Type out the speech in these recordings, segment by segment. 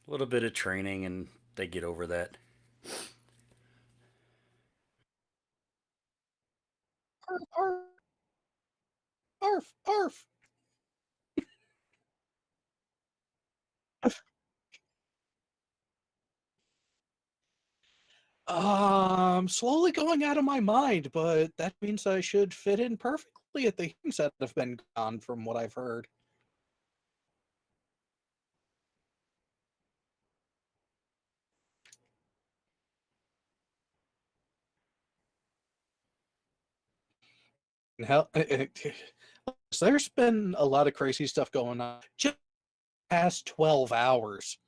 A little bit of training and they get over that. Arf, arf, arf, arf. Slowly going out of my mind, but that means I should fit in perfectly at the games that have been gone from what I've heard. Hell, there's been a lot of crazy stuff going on just past 12 hours.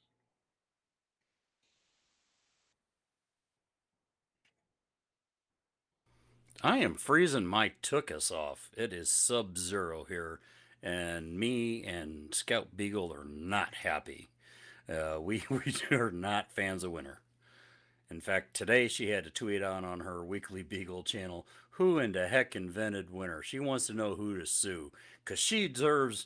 I am freezing my tuchus off. It is sub-zero here, and me and Scout Beagle are not happy. We are not fans of winter. In fact, today she had to tweet on her weekly Beagle channel, who in the heck invented winter? She wants to know who to sue, because she deserves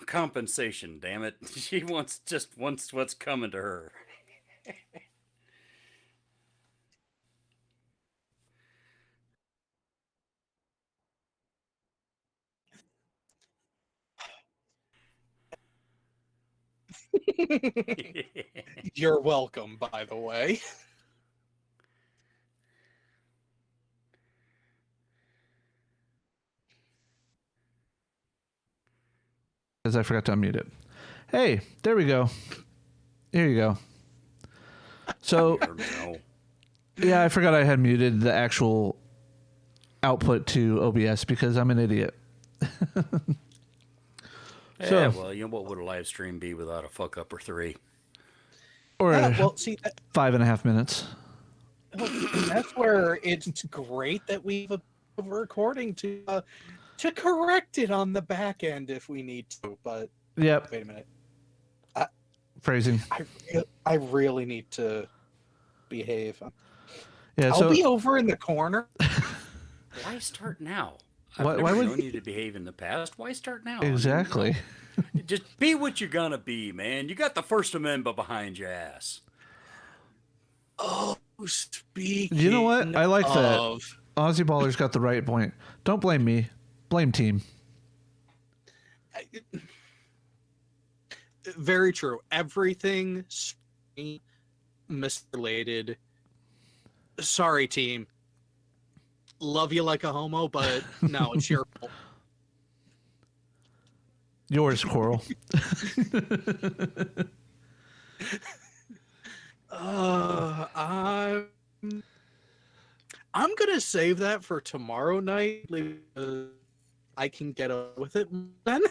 compensation, damn it. She just wants what's coming to her. You're welcome, by the way. Because I forgot to unmute it. Hey, there we go. Here you go. So, yeah, I forgot I had muted the actual output to OBS because I'm an idiot. Yeah, well, you know what would a live stream be without a fuck up or three? Or well, see, 5.5 minutes. Well, that's where it's great that we have a recording to correct it on the back end if we need to. But yep. Wait a minute. Phrasing. I really need to behave. Yeah, I'll be over in the corner. Why start now? I've why never would known you to behave in the past. Why start now? Exactly. I mean, just be what you're gonna be, man. You got the First Amendment behind your ass. Oh, speaking. You know what? I like that. Aussie Baller's got the right point. Don't blame me. Blame team. Very true. Everything misrelated. Sorry, team. Love you like a homo, but no, it's your fault. Yours, Coral. I'm gonna save that for tomorrow night. I can get up with it then.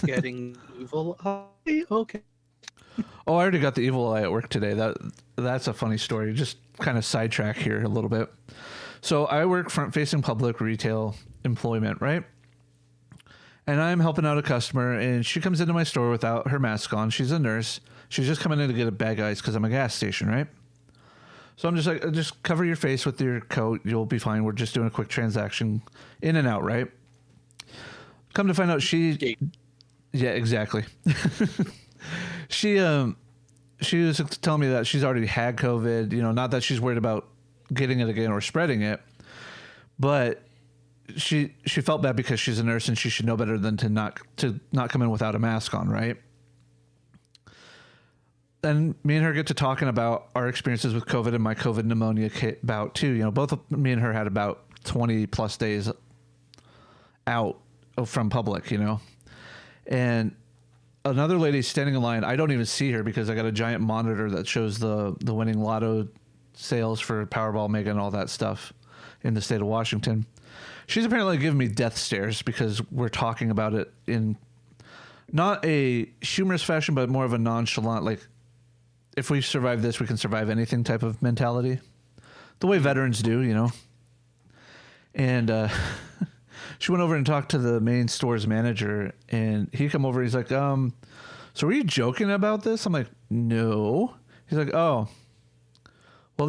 Getting evil eye. Okay. Oh, I already got the evil eye at work today. That's a funny story. Just kind of sidetrack here a little bit. So I work front-facing public retail employment, right? and I'm helping out a customer, and she comes into my store without her mask on. She's a nurse. She's just coming in to get a bag of ice because I'm a gas station, right? So I'm just like, just cover your face with your coat. You'll be fine. We're just doing a quick transaction, in and out, right? Come to find out, yeah, exactly. She was telling me that she's already had COVID. You know, not that she's worried about getting it again or spreading it, but she felt bad because she's a nurse and she should know better than to not come in without a mask on, right? And me and her get to talking about our experiences with COVID and my COVID pneumonia bout too. You know, both me and her had about 20 plus days out from public, you know. And another lady standing in line, I don't even see her because I got a giant monitor that shows the winning lotto sales for Powerball, Mega, and all that stuff in the state of Washington. She's apparently giving me death stares because we're talking about it in not a humorous fashion, but more of a nonchalant, like, if we survive this, we can survive anything type of mentality. The way veterans do, you know. And she went over and talked to the main store's manager, and he come over. He's like, so were you joking about this? I'm like, no. He's like, oh, well,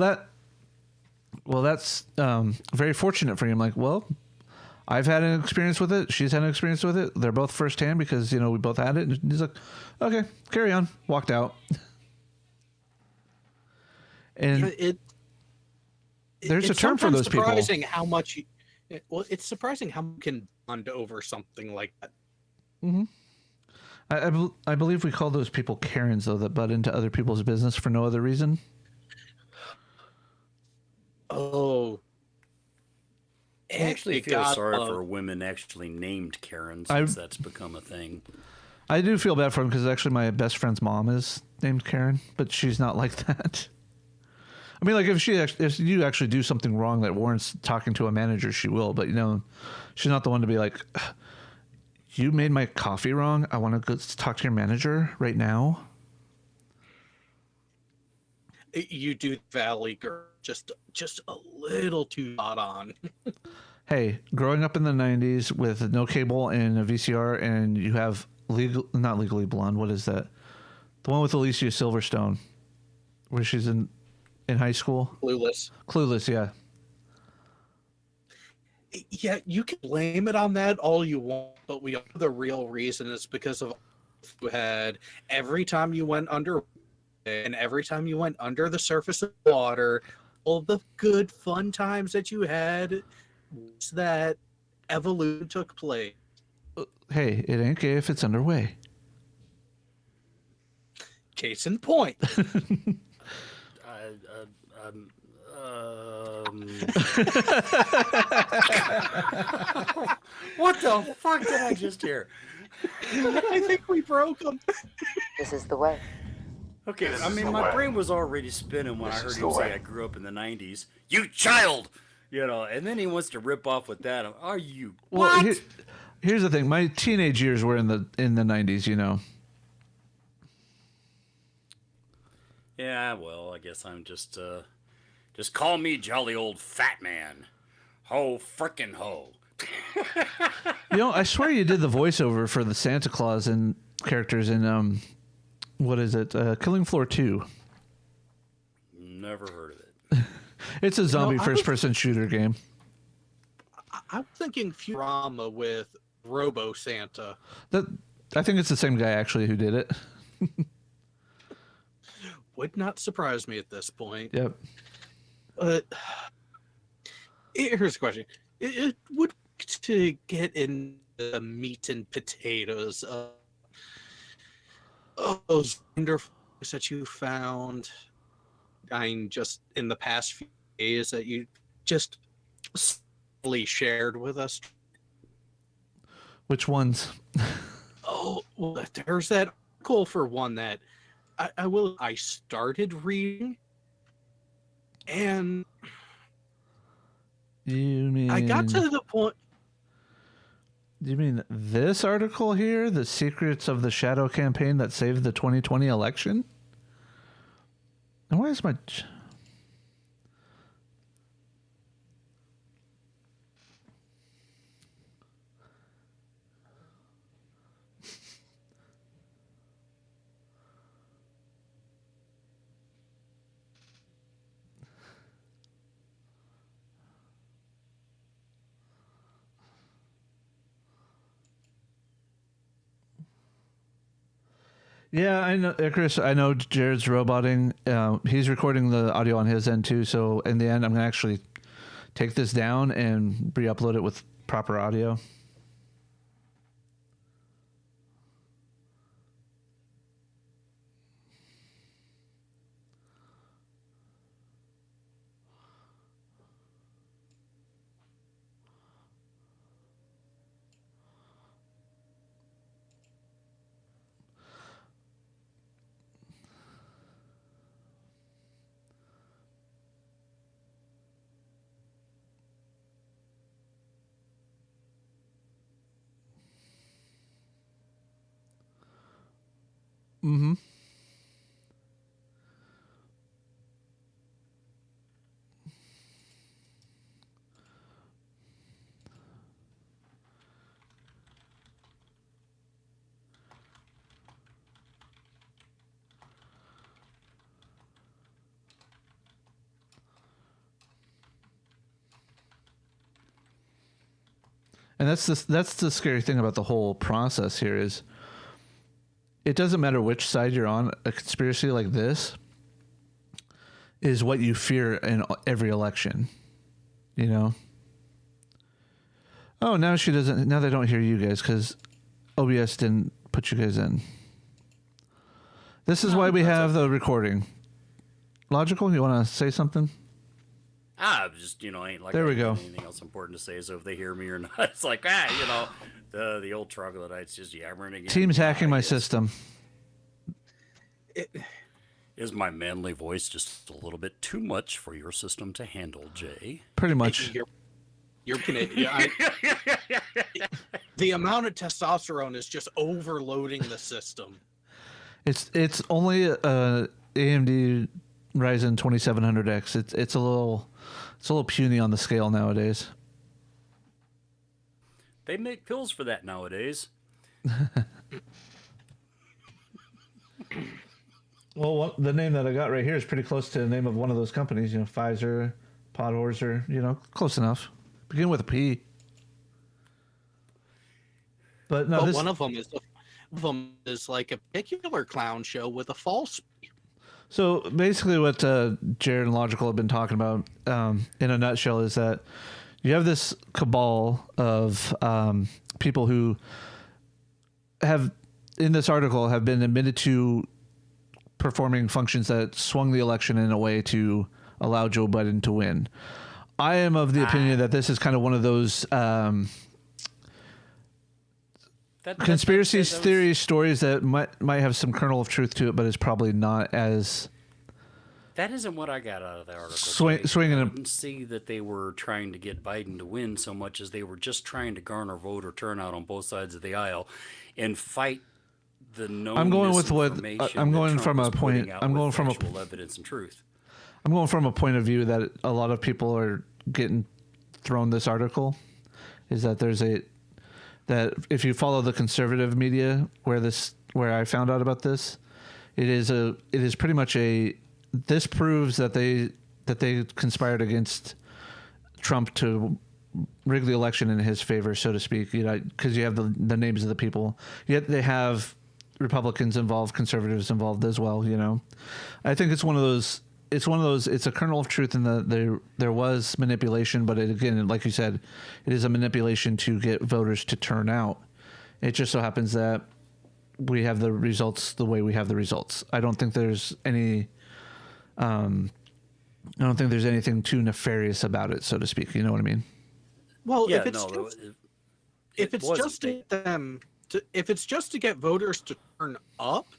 that's very fortunate for you. I'm like, well, I've had an experience with it. She's had an experience with it. They're both firsthand because, you know, we both had it. And he's like, okay, carry on. Walked out. And there's a term for those people. It's surprising how much. Well, it's surprising how you can bond over something like that. Mm-hmm. I believe we call those people Karens, though, that butt into other people's business for no other reason. Oh. I actually feel sorry for women actually named Karen, since that's become a thing. I do feel bad for them because actually my best friend's mom is named Karen, but she's not like that. I mean, like, if you actually do something wrong that warrants talking to a manager, she will. But, you know, she's not the one to be like, you made my coffee wrong. I want to go talk to your manager right now. You do Valley Girl just a little too hot on. Hey, growing up in the 90s with no cable and a VCR, and you have not Legally Blonde. What is that? The one with Alicia Silverstone, where she's in high school. Clueless, yeah. Yeah, you can blame it on that all you want, but we know the real reason is because of you had every time you went under, and every time you went under the surface of water, all the good fun times that you had was that evolution took place. Hey, it ain't gay if it's underway. Case in point. What the fuck did I just hear? I think we broke them. This is the way. Okay, I mean, my brain was already spinning when I heard him say I grew up in the 90s. You child! You know, and then he wants to rip off with that. Are you what? Well, here's the thing. My teenage years were in the 90s, you know. Yeah, well, I guess I'm just call me jolly old fat man. Ho frickin' ho. You know, I swear you did the voiceover for the Santa Claus and characters in what is it? Killing Floor 2. Never heard of it. It's a zombie first-person shooter game. I'm thinking Futurama with Robo Santa. I think it's the same guy actually who did it. Would not surprise me at this point. Yep. Here's a question: It would to get in the meat and potatoes of those wonderful things that you found, just in the past few days that you just subtly shared with us. Which ones? Oh, well, there's that article for one that I started reading, and you mean I got to the point. Do you mean this article here, The Secrets of the Shadow Campaign That Saved the 2020 Election? And why is my... Yeah, I know, Chris. I know Jared's roboting. He's recording the audio on his end too. So in the end, I'm gonna actually take this down and re-upload it with proper audio. Mm-hmm. And that's the scary thing about the whole process here is it doesn't matter which side you're on. A conspiracy like this is what you fear in every election. You know? Oh, now she doesn't. Now they don't hear you guys because OBS didn't put you guys in. This is why we have the recording. Logical? You want to say something? Just, ain't like there we go. Anything else important to say. So if they hear me or not, it's like, the old troglodytes just yammering again. Team's hacking my system. Is my manly voice just a little bit too much for your system to handle, Jay? Pretty much. You're Canadian. The amount of testosterone is just overloading the system. It's only AMD Ryzen 2700X. It's a little puny on the scale nowadays. They make pills for that nowadays. Well, the name that I got right here is pretty close to the name of one of those companies. Pfizer, Podhorser. Close enough. Begin with a P. But no, one of them is like a particular clown show with a false. So basically what Jared and Logical have been talking about in a nutshell is that you have this cabal of people who have, in this article, have been admitted to performing functions that swung the election in a way to allow Joe Biden to win. I am of the opinion that this is kind of one of those conspiracy theory stories that might have some kernel of truth to it, but it's probably not as. That isn't what I got out of the article. Swinging. I didn't see that they were trying to get Biden to win so much as they were just trying to garner voter turnout on both sides of the aisle and fight the known. I'm going with what I'm going from a point. I'm going from evidence and truth. I'm going from a point of view that a lot of people are getting thrown this article. Is that that if you follow the conservative media where I found out about this, it is pretty much this proves that they conspired against Trump to rig the election in his favor, so to speak. Because you have the names of the people, yet they have Republicans involved, conservatives involved as well. I think it's one of those. It's a kernel of truth in that there was manipulation, but again, like you said, it is a manipulation to get voters to turn out. It just so happens that we have the results the way we have the results. I don't think there's any. I don't think there's anything too nefarious about it, so to speak. You know what I mean? Well, yeah, if it's just to get voters to turn up,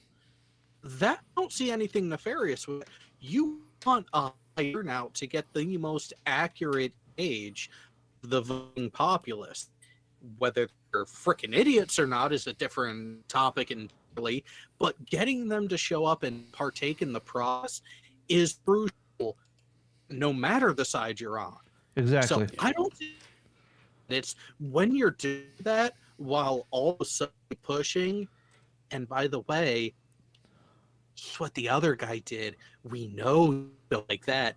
I don't see anything nefarious with it. You want a high turnout to get the most accurate age of the voting populace. Whether they're freaking idiots or not is a different topic entirely, but getting them to show up and partake in the process is crucial no matter the side you're on. Exactly. So I don't think it's when you're doing that while all of a sudden pushing, and by the way, what the other guy did, we know like that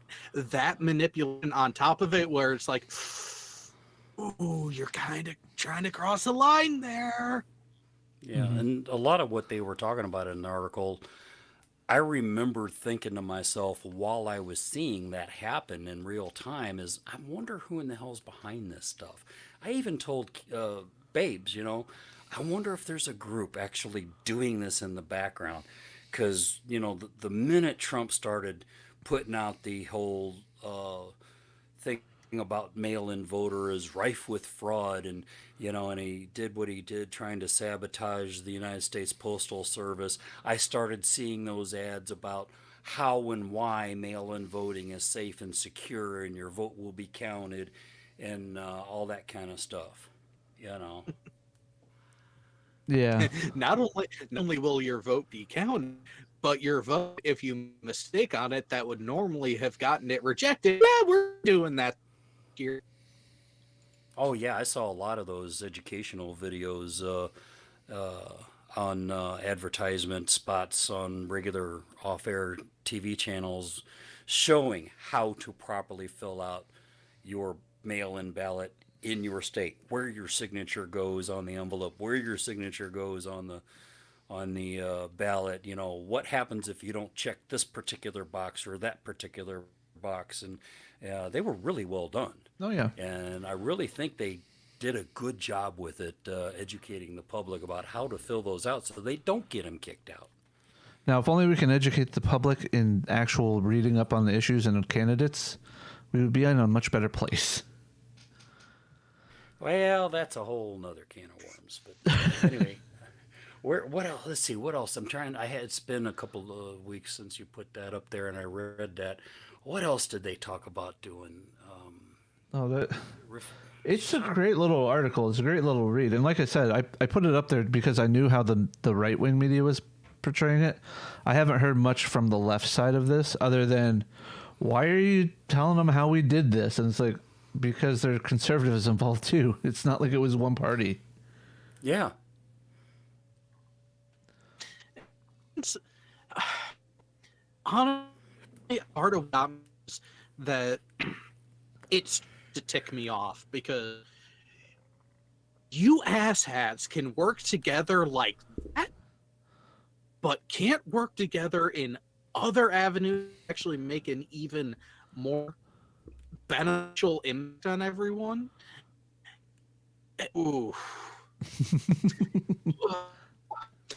manipulation on top of it where it's like, ooh, you're kind of trying to cross a line there. Yeah, and a lot of what they were talking about in the article, I remember thinking to myself while I was seeing that happen in real time is, I wonder who in the hell's behind this stuff. I even told Babes, I wonder if there's a group actually doing this in the background. Because, the minute Trump started putting out the whole thing about mail-in voter is rife with fraud, and he did what he did trying to sabotage the United States Postal Service. I started seeing those ads about how and why mail-in voting is safe and secure and your vote will be counted, and all that kind of stuff, you know Yeah. Not only will your vote be counted, but your vote, if you mistake on it, that would normally have gotten it rejected. Yeah, we're doing that here. Oh yeah, I saw a lot of those educational videos on advertisement spots on regular off-air TV channels showing how to properly fill out your mail-in ballot in your state, where your signature goes on the envelope, where your signature goes on the ballot. What happens if you don't check this particular box or that particular box, and they were really well done. Oh yeah. And I really think they did a good job with it, educating the public about how to fill those out so they don't get them kicked out. Now, if only we can educate the public in actual reading up on the issues and candidates, we would be in a much better place. Well, that's a whole nother can of worms. But anyway, what else? Let's see, what else? It's been a couple of weeks since you put that up there and I read that. What else did they talk about doing? Oh, Ref- it's a great little article. It's a great little read. And like I said, I put it up there because I knew how the right-wing media was portraying it. I haven't heard much from the left side of this other than, why are you telling them how we did this? And it's like, because there are conservatives involved too. It's not like it was one party. yeah. It's honestly part of that it's to tick me off, because you asshats can work together like that, but can't work together in other avenues to actually make an even more beneficial impact on everyone. Ooh.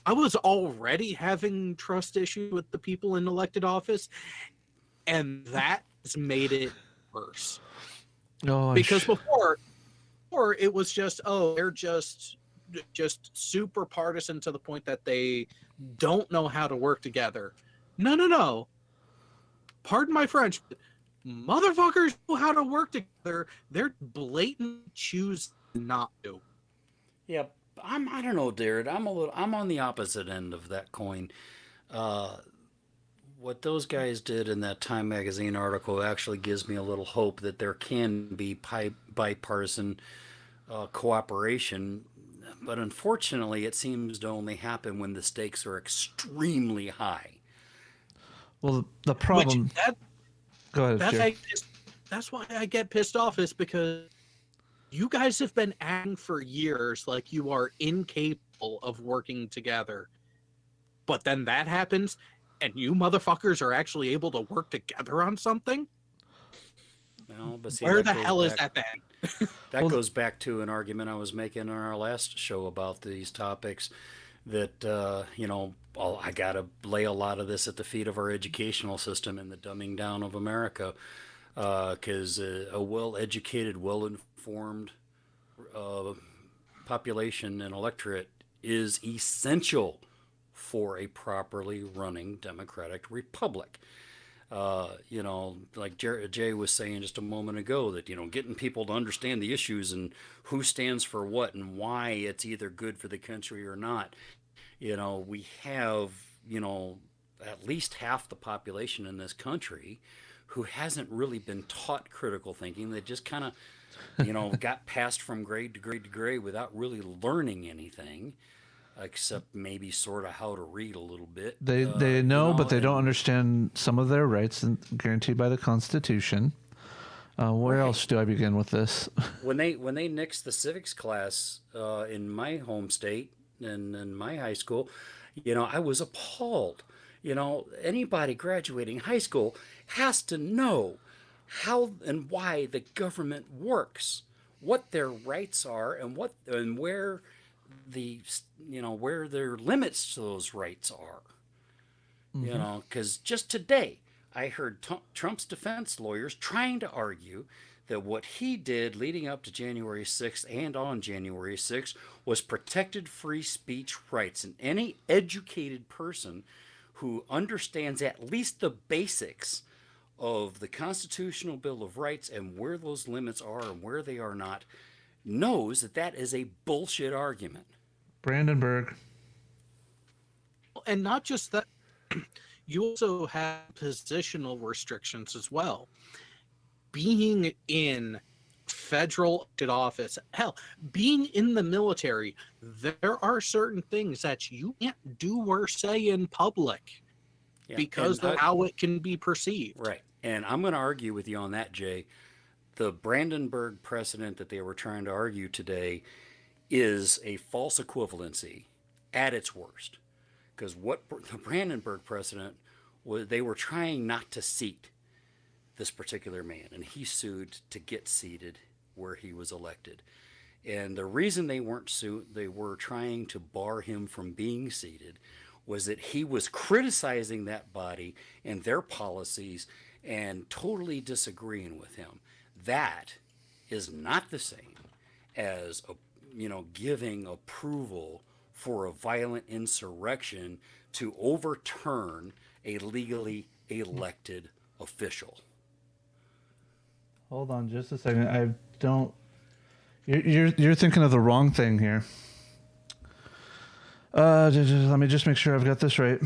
I was already having trust issues with the people in elected office, and that has made it worse. Oh, Because before it was just, they're just super partisan to the point that they don't know how to work together. No. Pardon my French. Motherfuckers know how to work together. They're blatant choose not to. Yeah, I don't know, Jared. I'm on the opposite end of that coin. What those guys did in that Time magazine article actually gives me a little hope that there can be bipartisan cooperation, but unfortunately, it seems to only happen when the stakes are extremely high. well, the problem. Go ahead, Jerry. That's why I get pissed off, is because you guys have been acting for years like you are incapable of working together. But then that happens, and you motherfuckers are actually able to work together on something? Well, but see, Where the goes hell is back- that then? That goes back to an argument I was making on our last show about these topics. That I gotta lay a lot of this at the feet of our educational system and the dumbing down of America, because a well-educated, well-informed population and electorate is essential for a properly running democratic republic. Like Jay was saying just a moment ago, that getting people to understand the issues and who stands for what and why it's either good for the country or not. We have at least half the population in this country who hasn't really been taught critical thinking. They just kind of got passed from grade to grade to grade without really learning anything, except maybe sort of how to read a little bit. They know, but they don't understand some of their rights and guaranteed by the Constitution. Where else do I begin with this? When they nixed the civics class in my home state, in my high school, I was appalled. Anybody graduating high school has to know how and why the government works, what their rights are, and where the where their limits to those rights are. Because just today I heard Trump's defense lawyers trying to argue that what he did leading up to January 6th and on January 6th was protected free speech rights. And any educated person who understands at least the basics of the Constitutional Bill of Rights and where those limits are and where they are not knows that that is a bullshit argument. Brandenburg. And not just that, you also have positional restrictions as well. Being in federal elected office, hell, being in the military, there are certain things that you can't do or say in public because of how it can be perceived. Right. And I'm going to argue with you on that, Jay. The Brandenburg precedent that they were trying to argue today is a false equivalency at its worst. Because what the Brandenburg precedent was, they were trying not to seat this particular man, and he sued to get seated where he was elected. And the reason they were trying to bar him from being seated was that he was criticizing that body and their policies and totally disagreeing with him. That is not the same as giving approval for a violent insurrection to overturn a legally elected official. Hold on just a second. I don't. You're thinking of the wrong thing here. Let me just make sure I've got this right.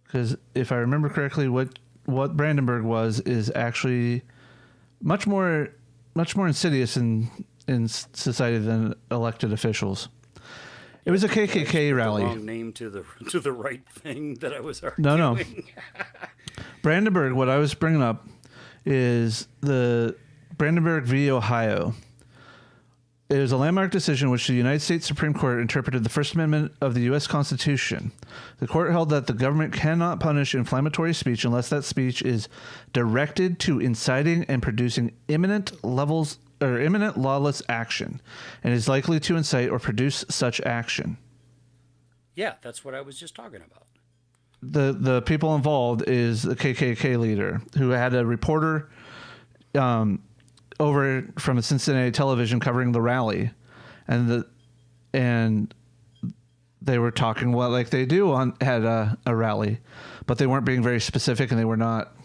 Because if I remember correctly, what Brandenburg was is actually much more insidious in society than elected officials. It was a KKK rally. Wrong name to the right thing that I was arguing. No. Brandenburg. What I was bringing up is the Brandenburg v. Ohio. It was a landmark decision in which the United States Supreme Court interpreted the First Amendment of the U.S. Constitution. The court held that the government cannot punish inflammatory speech unless that speech is directed to inciting and producing imminent lawless action and is likely to incite or produce such action. Yeah, that's what I was just talking about. The people involved is the KKK leader who had a reporter over from a Cincinnati television covering the rally, and they were talking like they do at a rally, but they weren't being very specific, and they were not.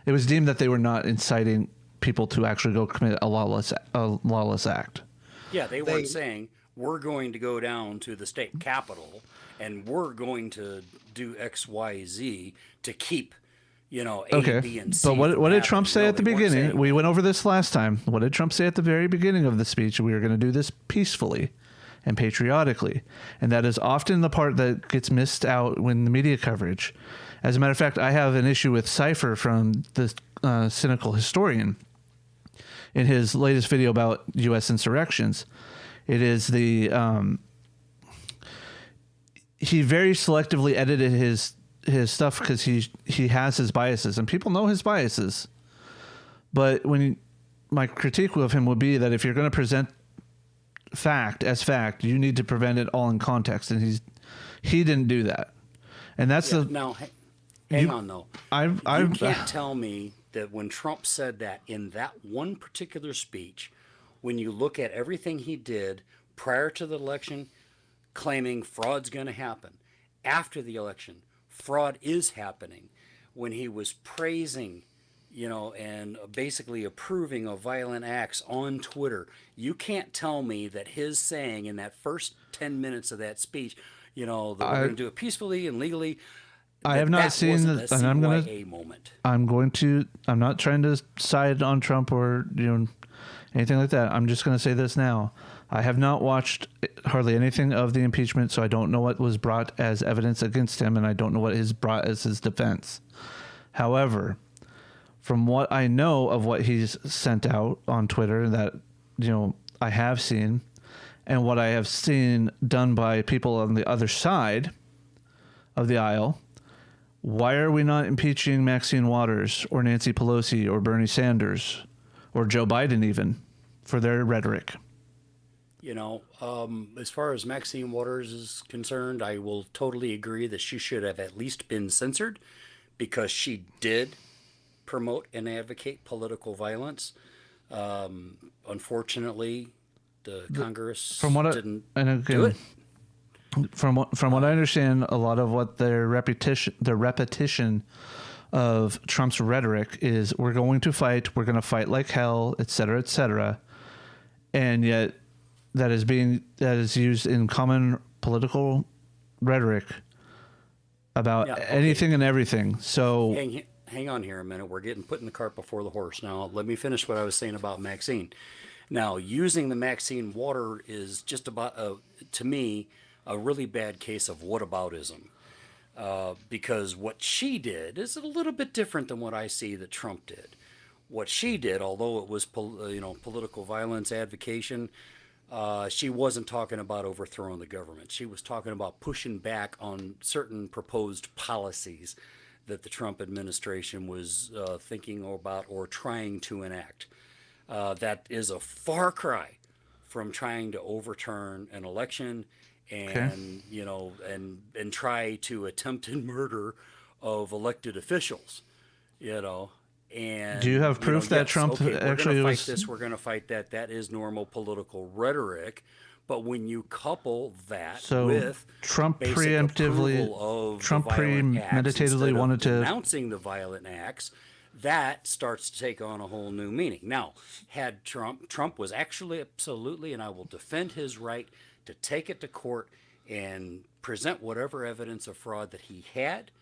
It was deemed that they were not inciting people to actually go commit a lawless act. Yeah, they weren't saying we're going to go down to the state capitol and we're going to do X, Y, Z to keep, A, B, and C. But what did Trump say at the beginning? We went over this last time. What did Trump say at the very beginning of the speech? We were going to do this peacefully and patriotically. And that is often the part that gets missed out when the media coverage. As a matter of fact, I have an issue with Cypher from the Cynical Historian in his latest video about U.S. insurrections. It is he very selectively edited his stuff because he has his biases, and people know his biases. But my critique of him would be that if you're going to present fact as fact, you need to present it all in context, and he didn't do that. And that's now. Hang on though. You can't tell me that when Trump said that in that one particular speech, when you look at everything he did prior to the election, claiming fraud's going to happen, after the election, fraud is happening, when he was praising, and basically approving of violent acts on Twitter, you can't tell me that his saying in that first 10 minutes of that speech, that we're going to do it peacefully and legally. I have not seen the CYA moment. I'm not trying to side on Trump or anything like that. I'm just going to say this now. I have not watched hardly anything of the impeachment, so I don't know what was brought as evidence against him, and I don't know what is brought as his defense. However, from what I know of what he's sent out on Twitter that I have seen, and what I have seen done by people on the other side of the aisle, why are we not impeaching Maxine Waters or Nancy Pelosi or Bernie Sanders or Joe Biden even for their rhetoric? You know, as far as Maxine Waters is concerned, I will totally agree that she should have at least been censored because she did promote and advocate political violence. Unfortunately, the Congress didn't do it. From what I understand, a lot of what the repetition of Trump's rhetoric is, we're going to fight like hell, et cetera, and yet that is used in common political rhetoric about anything and everything. So hang on here a minute. We're getting putting the cart before the horse. Now, let me finish what I was saying about Maxine. Now, using the Maxine water is just about, to me, a really bad case of whataboutism. Because what she did is a little bit different than what I see that Trump did. What she did, although it was political violence advocation, she wasn't talking about overthrowing the government. She was talking about pushing back on certain proposed policies that the Trump administration was thinking about or trying to enact. That is a far cry from trying to overturn an election and and try to attempted murder of elected officials. And do you have proof that yes, Trump actually was? We're going to fight that. That is normal political rhetoric. But when you couple that with Trump premeditatedly wanted to announcing the violent acts, that starts to take on a whole new meaning. Now, had Trump was actually absolutely, and I will defend his right to take it to court and present whatever evidence of fraud that he had.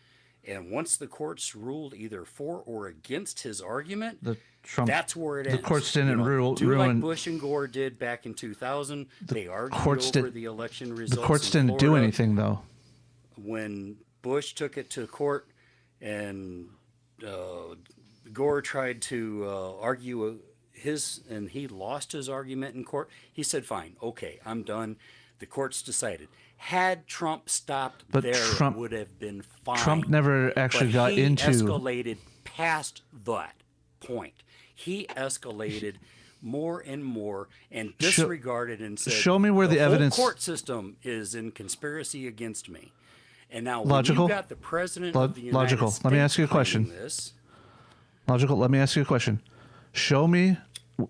And once the courts ruled either for or against his argument, that's where it ends. The courts didn't ruin. Like Bush and Gore did back in 2000. They argued over the election results. The courts didn't do anything, though. When Bush took it to court and Gore tried to argue and he lost his argument in court, he said, fine, okay, I'm done. The courts decided. Had Trump stopped it would have been fine. Trump never actually got into... He escalated past that point. He escalated more and more and disregarded and said, show me where the evidence... whole court system is in conspiracy against me. And now Logical? when you've got the president of the United States... Let me ask you a question. Let me ask you a question. Show me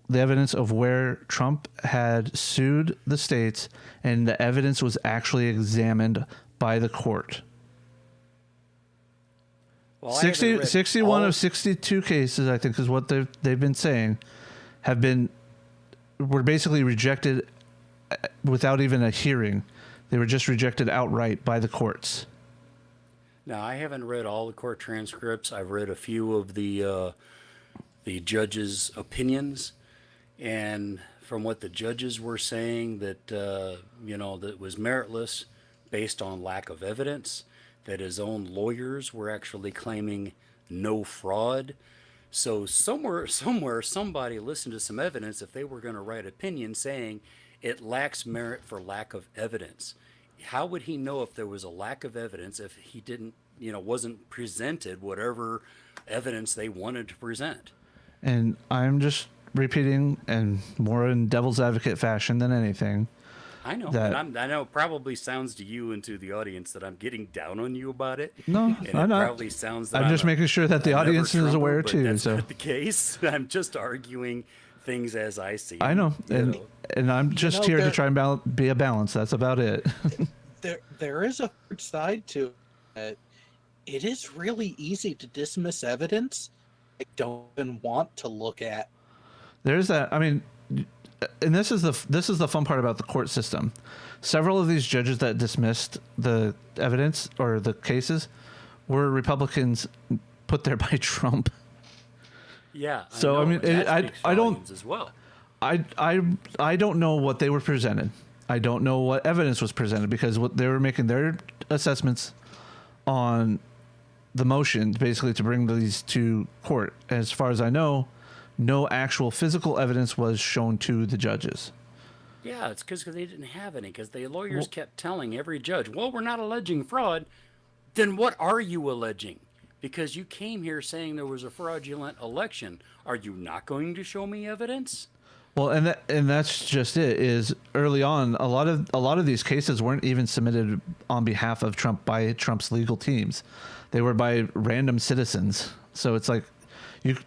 the evidence of where Trump had sued the states and the evidence was actually examined by the court. Well, 61 of 62 cases, I think, is what they've been saying, were basically rejected without even a hearing. They were just rejected outright by the courts. Now, I haven't read all the court transcripts. I've read a few of the judges' opinions. And from what the judges were saying, that that was meritless based on lack of evidence, that his own lawyers were actually claiming no fraud. So somewhere somebody listened to some evidence if they were going to write opinion saying it lacks merit for lack of evidence. How would he know if there was a lack of evidence if he didn't, wasn't presented whatever evidence they wanted to present? And I'm just repeating, and more in devil's advocate fashion than anything. I know. And I know it probably sounds to you and to the audience that I'm getting down on you about it. No, I'm not. Probably sounds that I'm just making sure that the audience is aware too. That's not the case. I'm just arguing things as I see them. I know, and I'm just here to try and be a balance. That's about it. there is a third side to it. It is really easy to dismiss evidence I don't even want to look at. There's that. I mean, and this is the fun part about the court system. Several of these judges that dismissed the evidence or the cases were Republicans put there by Trump. Yeah. So I mean, I don't as well. I don't know what they were presented. I don't know what evidence was presented because what they were making their assessments on the motion basically to bring these to court. As far as I know, no actual physical evidence was shown to the judges. Yeah, it's because they didn't have any, because the lawyers Well, kept telling every judge, well, we're not alleging fraud. Then what are you alleging? Because you came here saying there was a fraudulent election. Are you not going to show me evidence? well, and that's just it. Is early on, a lot of these cases weren't even submitted on behalf of Trump by Trump's legal teams. They were by random citizens. So it's like you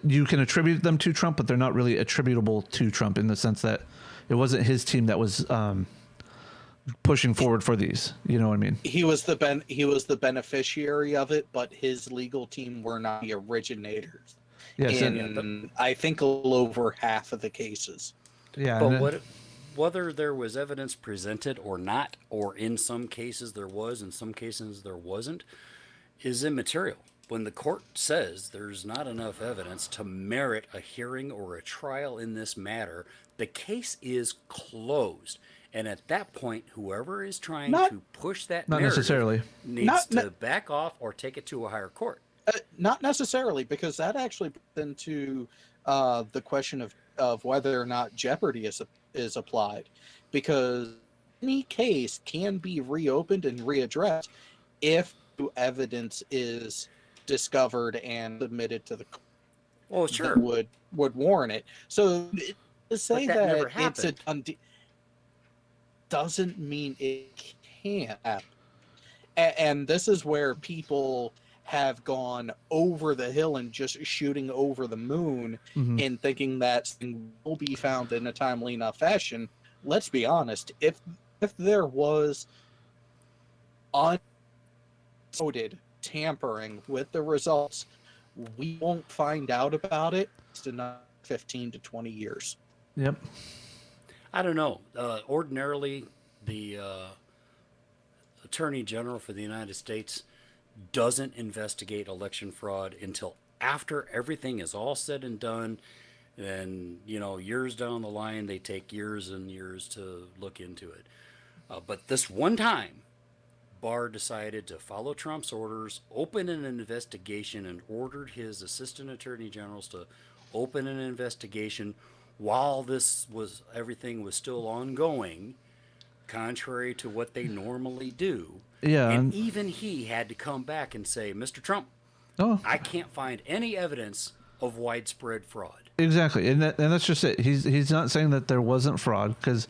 you can attribute them to Trump, but they're not really attributable to Trump in the sense that it wasn't his team that was pushing forward for these. You know what I mean? He was the beneficiary of it, but his legal team were not the originators. Yes. In I think a little over half of the cases. Yeah. But whether there was evidence presented or not, or in some cases there was, in some cases there wasn't, is immaterial. When the court says there's not enough evidence to merit a hearing or a trial in this matter, the case is closed. And at that point, whoever is trying Not to push that not narrative necessarily. needs not to back off or take it to a higher court. not necessarily, because that actually puts into the question of whether or not jeopardy is applied, because any case can be reopened and readdressed if new evidence is discovered and submitted to the court Well, that sure, would warrant it. So to say but that never that it's a happened. doesn't mean it can't happen. And this is where people have gone over the hill and just shooting over the moon Mhm. in thinking that something will be found in a timely enough fashion. Let's be honest, if there was unnoted tampering with the results, we won't find out about it in another 15 to 20 years. Yep. I don't know. Ordinarily, the Attorney General for the United States doesn't investigate election fraud until after everything is all said and done. And, years down the line, they take years and years to look into it. But this one time, Barr decided to follow Trump's orders, open an investigation, and ordered his assistant attorney generals to open an investigation while everything was still ongoing, contrary to what they normally do. Yeah. And even he had to come back and say, Mr. Trump, Oh, I can't find any evidence of widespread fraud. exactly. And that's just it. He's not saying that there wasn't fraud, because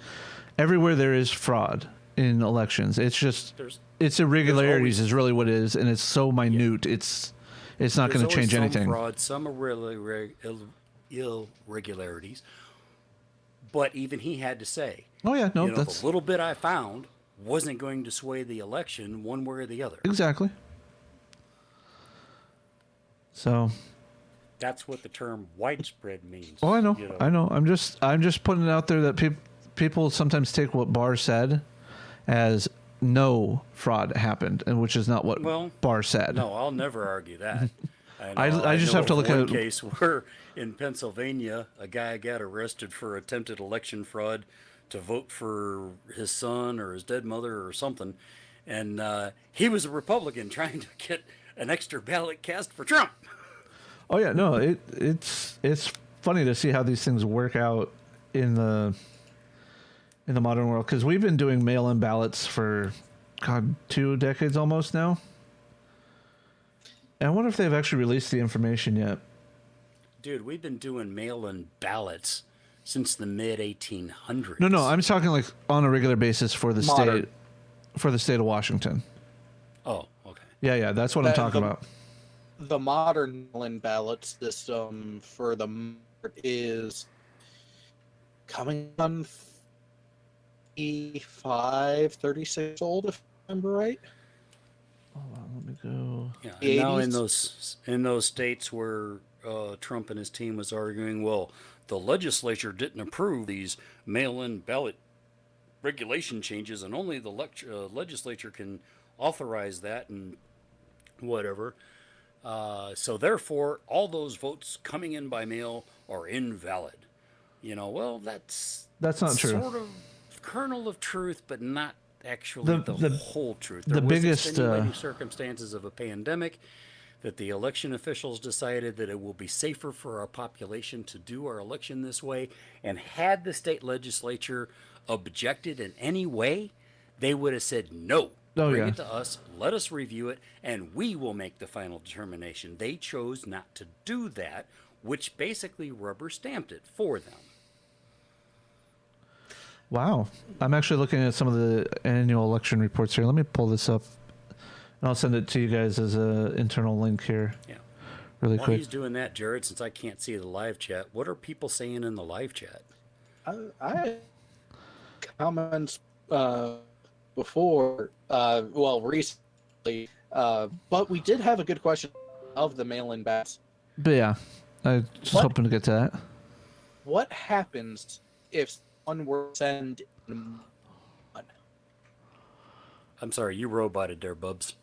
everywhere there is fraud in elections. It's just There's it's irregularities always- is really what it is, and it's so minute. It's not going to There's always change some anything. fraud, some irregularities. But even he had to say, Oh yeah, no, that's the little bit I found wasn't going to sway the election one way or the other. exactly. So, That's what the term widespread means. oh, I know, I know. I'm just putting it out there that people sometimes take what Barr said as no fraud happened, and which is not what Barr said. No, I'll never argue that. I just know have to of look one at case where in Pennsylvania a guy got arrested for attempted election fraud to vote for his son or his dead mother or something, and he was a Republican trying to get an extra ballot cast for Trump. Oh yeah, no, it's funny to see how these things work out in the modern world, because we've been doing mail-in ballots for 2 decades almost now. And I wonder if they've actually released the information yet. Dude, we've been doing mail-in ballots since the mid 1800s. No, I'm talking like on a regular basis for the Modern. state of Washington. Oh, okay. Yeah, that's what I'm talking about. The modern mail-in ballot system for the is coming on 36 old, if I remember right. Hold on, let me go. Yeah, The and now 80s? in those states where Trump and his team was arguing, well, the legislature didn't approve these mail-in ballot regulation changes, and only the legislature can authorize that and whatever. So therefore, all those votes coming in by mail are invalid. Well, that's That's not true. Sort of kernel of truth, but not actually the The- whole truth. the There was biggest, extenuating circumstances of a pandemic. that the election officials decided that it will be safer for our population to do our election this way. And had the state legislature objected in any way, they would have said, no, Oh, bring yeah. it to us, let us review it, and we will make the final determination. They chose not to do that, which basically rubber stamped it for them. Wow. I'm actually looking at some of the annual election reports here. Let me pull this up. And I'll send it to you guys as an internal link here. Yeah. Really While quick. he's doing that, Jared, since I can't see the live chat, what are people saying in the live chat? I had comments before, recently, but we did have a good question of the mail-in ballots. But yeah, I just What? hoping to get to that. What happens if someone were to send in one? I'm sorry, you roboted there, Bubs.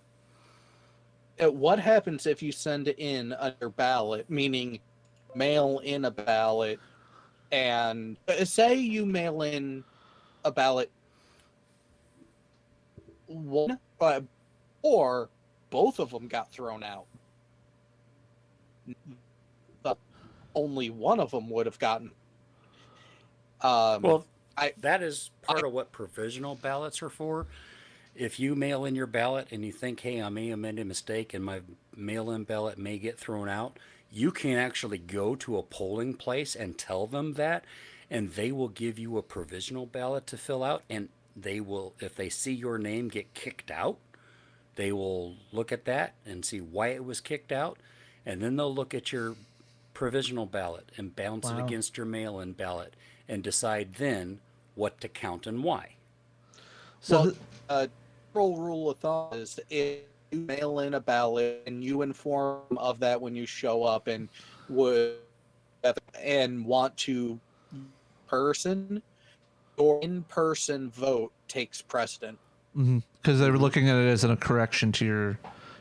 What happens if you send in another ballot, meaning mail in a ballot, and say you mail in a ballot one, or both of them got thrown out? But only one of them would have gotten. Well, I- that is part of what provisional ballots are for. If you mail in your ballot and you think, hey, I may have made a mistake and my mail in ballot may get thrown out, you can actually go to a polling place and tell them that, and they will give you a provisional ballot to fill out. And they will, if they see your name get kicked out, they will look at that and see why it was kicked out. And then they'll look at your provisional ballot and balance it Wow. against your mail in ballot and decide then what to count and why. So Well, rule of thumb is if you mail in a ballot and you inform them of that when you show up and want to person, your in-person vote takes precedent. because they were looking at it as a correction to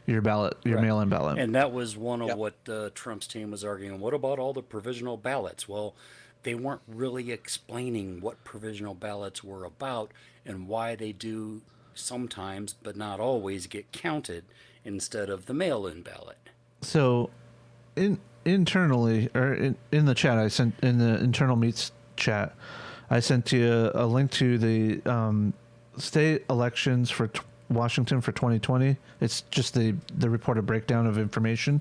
your ballot, your Right. mail-in ballot. And that was one of Yep. what Trump's team was arguing. What about all the provisional ballots? Well, they weren't really explaining what provisional ballots were about and why they do sometimes, but not always, get counted instead of the mail-in ballot. So, internally or in the chat, I sent in the internal meets chat, I sent you a link to the state elections for Washington for 2020. It's just the reported breakdown of information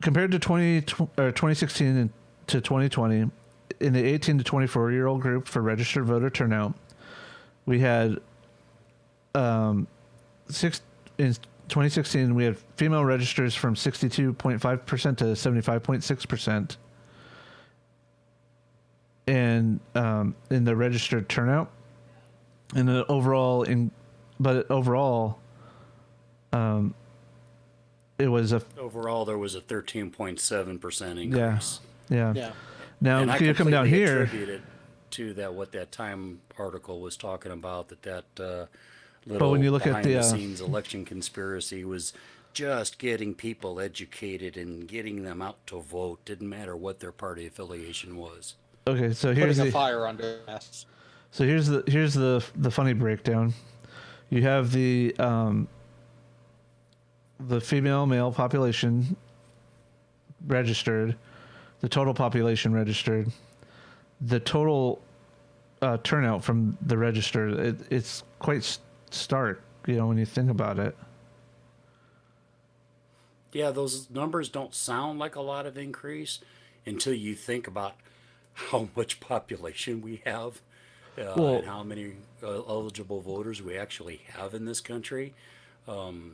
compared to 2016 and to 2020. In the 18 to 24-year-old group for registered voter turnout, we had in 2016 we had female registers from 62.5% to 75.6%, and in the registered turnout, and the overall it was a Overall, there was a 13.7% increase. yeah. Yeah. Now And I if you come down completely here, attribute it to that, what that Time article was talking about, that little But when you look at behind the, the scenes election conspiracy was just getting people educated and getting them out to vote. Didn't matter what their party affiliation was. okay, so here's Putting a the fire under their ass. So here's the funny breakdown. You have the female male population registered, the total population registered, the total turnout from the registered. It's quite stark, when you think about it. Yeah, those numbers don't sound like a lot of increase until you think about how much population we have, Well- and how many eligible voters we actually have in this country. To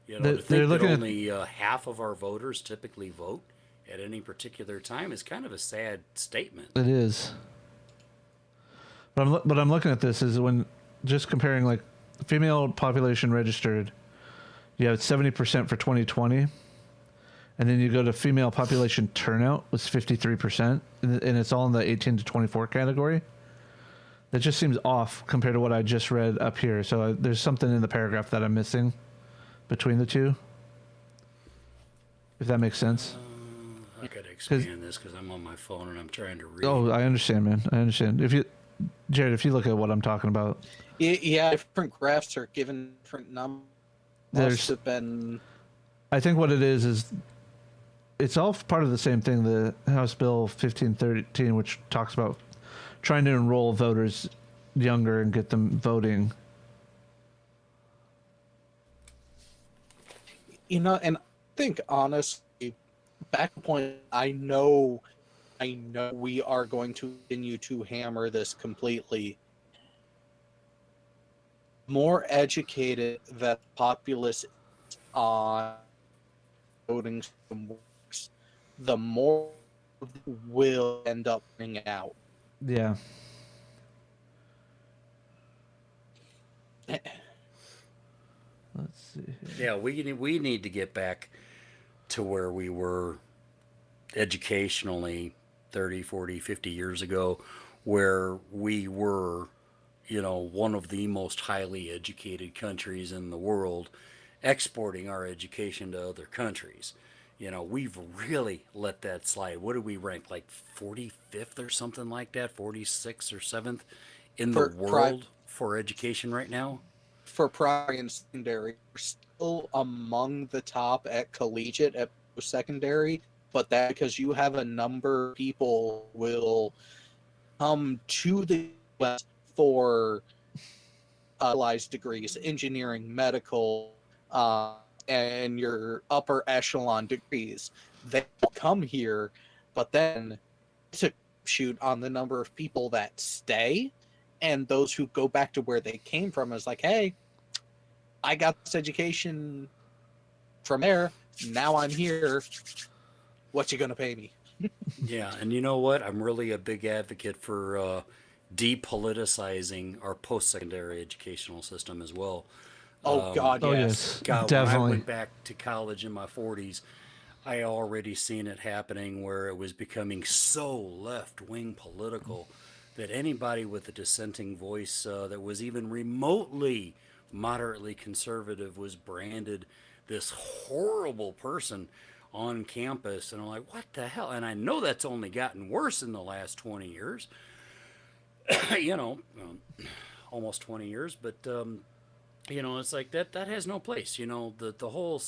They're think that looking at- only half of our voters typically vote at any particular time is kind of a sad statement. It is. But I'm looking at this is when just comparing like female population registered, you have 70% for 2020, and then you go to female population turnout was 53%, and it's all in the 18 to 24 category. That just seems off compared to what I just read up here. So there's something in the paragraph that I'm missing between the two. If that makes sense. I gotta expand this because I'm on my phone and I'm trying to read. Oh, I understand, man. I understand. Jared, if you look at what I'm talking about, Yeah, different graphs are given different numbers. Must There's- have been I think what it is it's all part of the same thing. The House Bill 1513, which talks about trying to enroll voters younger and get them voting. And I think honestly, back to the point, I know we are going to continue to hammer this completely. More educated that the populace is on voting system works, the more will end up running out. Yeah. Let's see here. Yeah, we need to get back to where we were educationally 30, 40, 50 years ago, where we were, one of the most highly educated countries in the world, exporting our education to other countries. We've really let that slide. What do we rank, like 45th or something like that, 46th or 7th in the world for education right now? For primary and secondary, we're still among the top at collegiate, at post-secondary, but that because you have a number of people will come to the US for specialized degrees, engineering, medical, and your upper echelon degrees. They will come here, but then to shoot on the number of people that stay and those who go back to where they came from is like, hey, I got this education from there. Now I'm here. What you gonna pay me? Yeah, and you know what? I'm really a big advocate for depoliticizing our post-secondary educational system as well. Oh God, Oh, yes. yes. God, when I Definitely. went back to college in my 40s, I already seen it happening where it was becoming so left-wing political that anybody with a dissenting voice that was even remotely moderately conservative was branded this horrible person on campus. And I'm like, what the hell? And I know that's only gotten worse in the last 20 years, almost 20 years, but it's like that has no place. The whole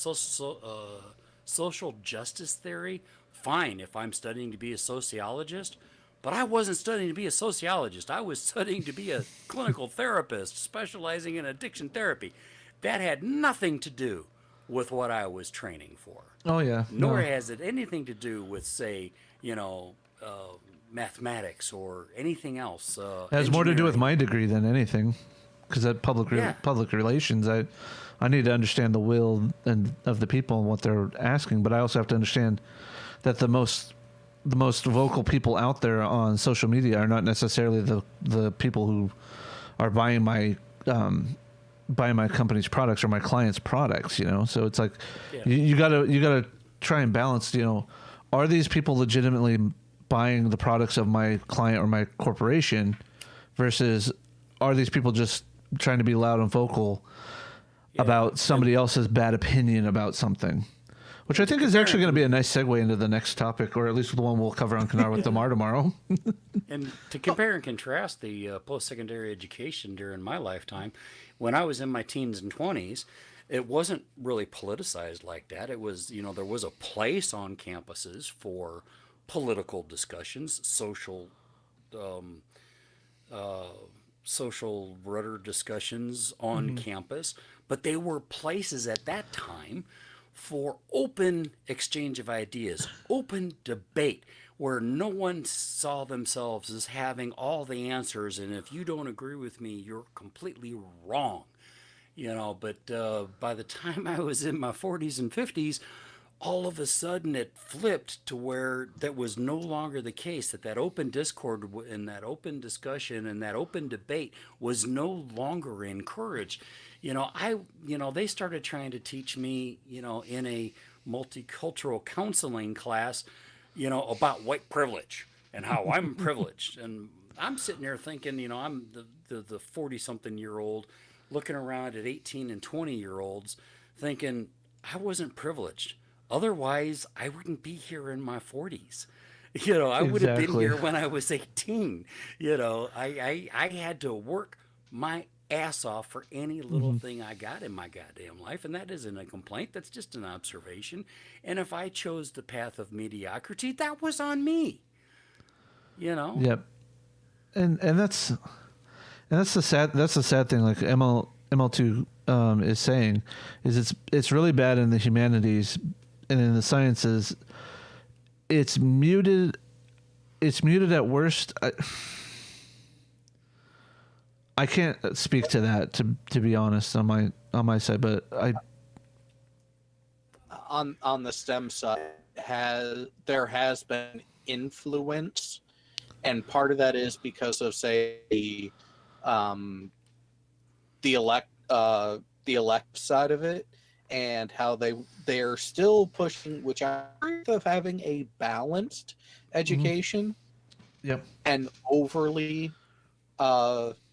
social justice theory, fine if I'm studying to be a sociologist, but I wasn't studying to be a sociologist. I was studying to be a clinical therapist specializing in addiction therapy. That had nothing to do with what I was training for. Oh, yeah. Nor No. has it anything to do with, say, mathematics or anything else. It has more to do with engineering. my degree than anything, because at Yeah. public relations, I need to understand the will and of the people and what they're asking, but I also have to understand that the most vocal people out there on social media are not necessarily the people who are buying my company's products or my clients' products. So it's like Yeah. you gotta try and balance. Are these people legitimately buying the products of my client or my corporation versus are these people just trying to be loud and vocal about somebody else's bad opinion about something? Which I think is actually going to be a nice segue into the next topic, or at least the one we'll cover on Canar with Damar tomorrow. And to compare and contrast the post-secondary education during my lifetime, when I was in my teens and 20s, it wasn't really politicized like that. It was, there was a place on campuses for political discussions, social rudder discussions on campus, but they were places at that time for open exchange of ideas, open debate, where no one saw themselves as having all the answers, and if you don't agree with me, you're completely wrong. But by the time I was in my 40s and 50s, all of a sudden it flipped to where that was no longer the case, that open discord and that open discussion and that open debate was no longer encouraged. They started trying to teach me, in a multicultural counseling class, about white privilege and how I'm privileged. And I'm sitting there thinking, I'm the 40 something year old looking around at 18 and 20-year-olds thinking I wasn't privileged. Otherwise, I wouldn't be here in my 40s. I would have been Exactly. here when I was 18. I had to work my ass off for any little thing I got in my goddamn life, and that isn't a complaint. That's just an observation. And if I chose the path of mediocrity, that was on me. You know. Yep. And that's the sad thing. Like ML2 is saying, is it's really bad in the humanities and in the sciences. It's muted. It's muted at worst. I can't speak to that to be honest on my side, but on the STEM side there has been influence, and part of that is because of, say, the elect side of it, and how they're still pushing, which I agree of, having a balanced education. Yep. And overly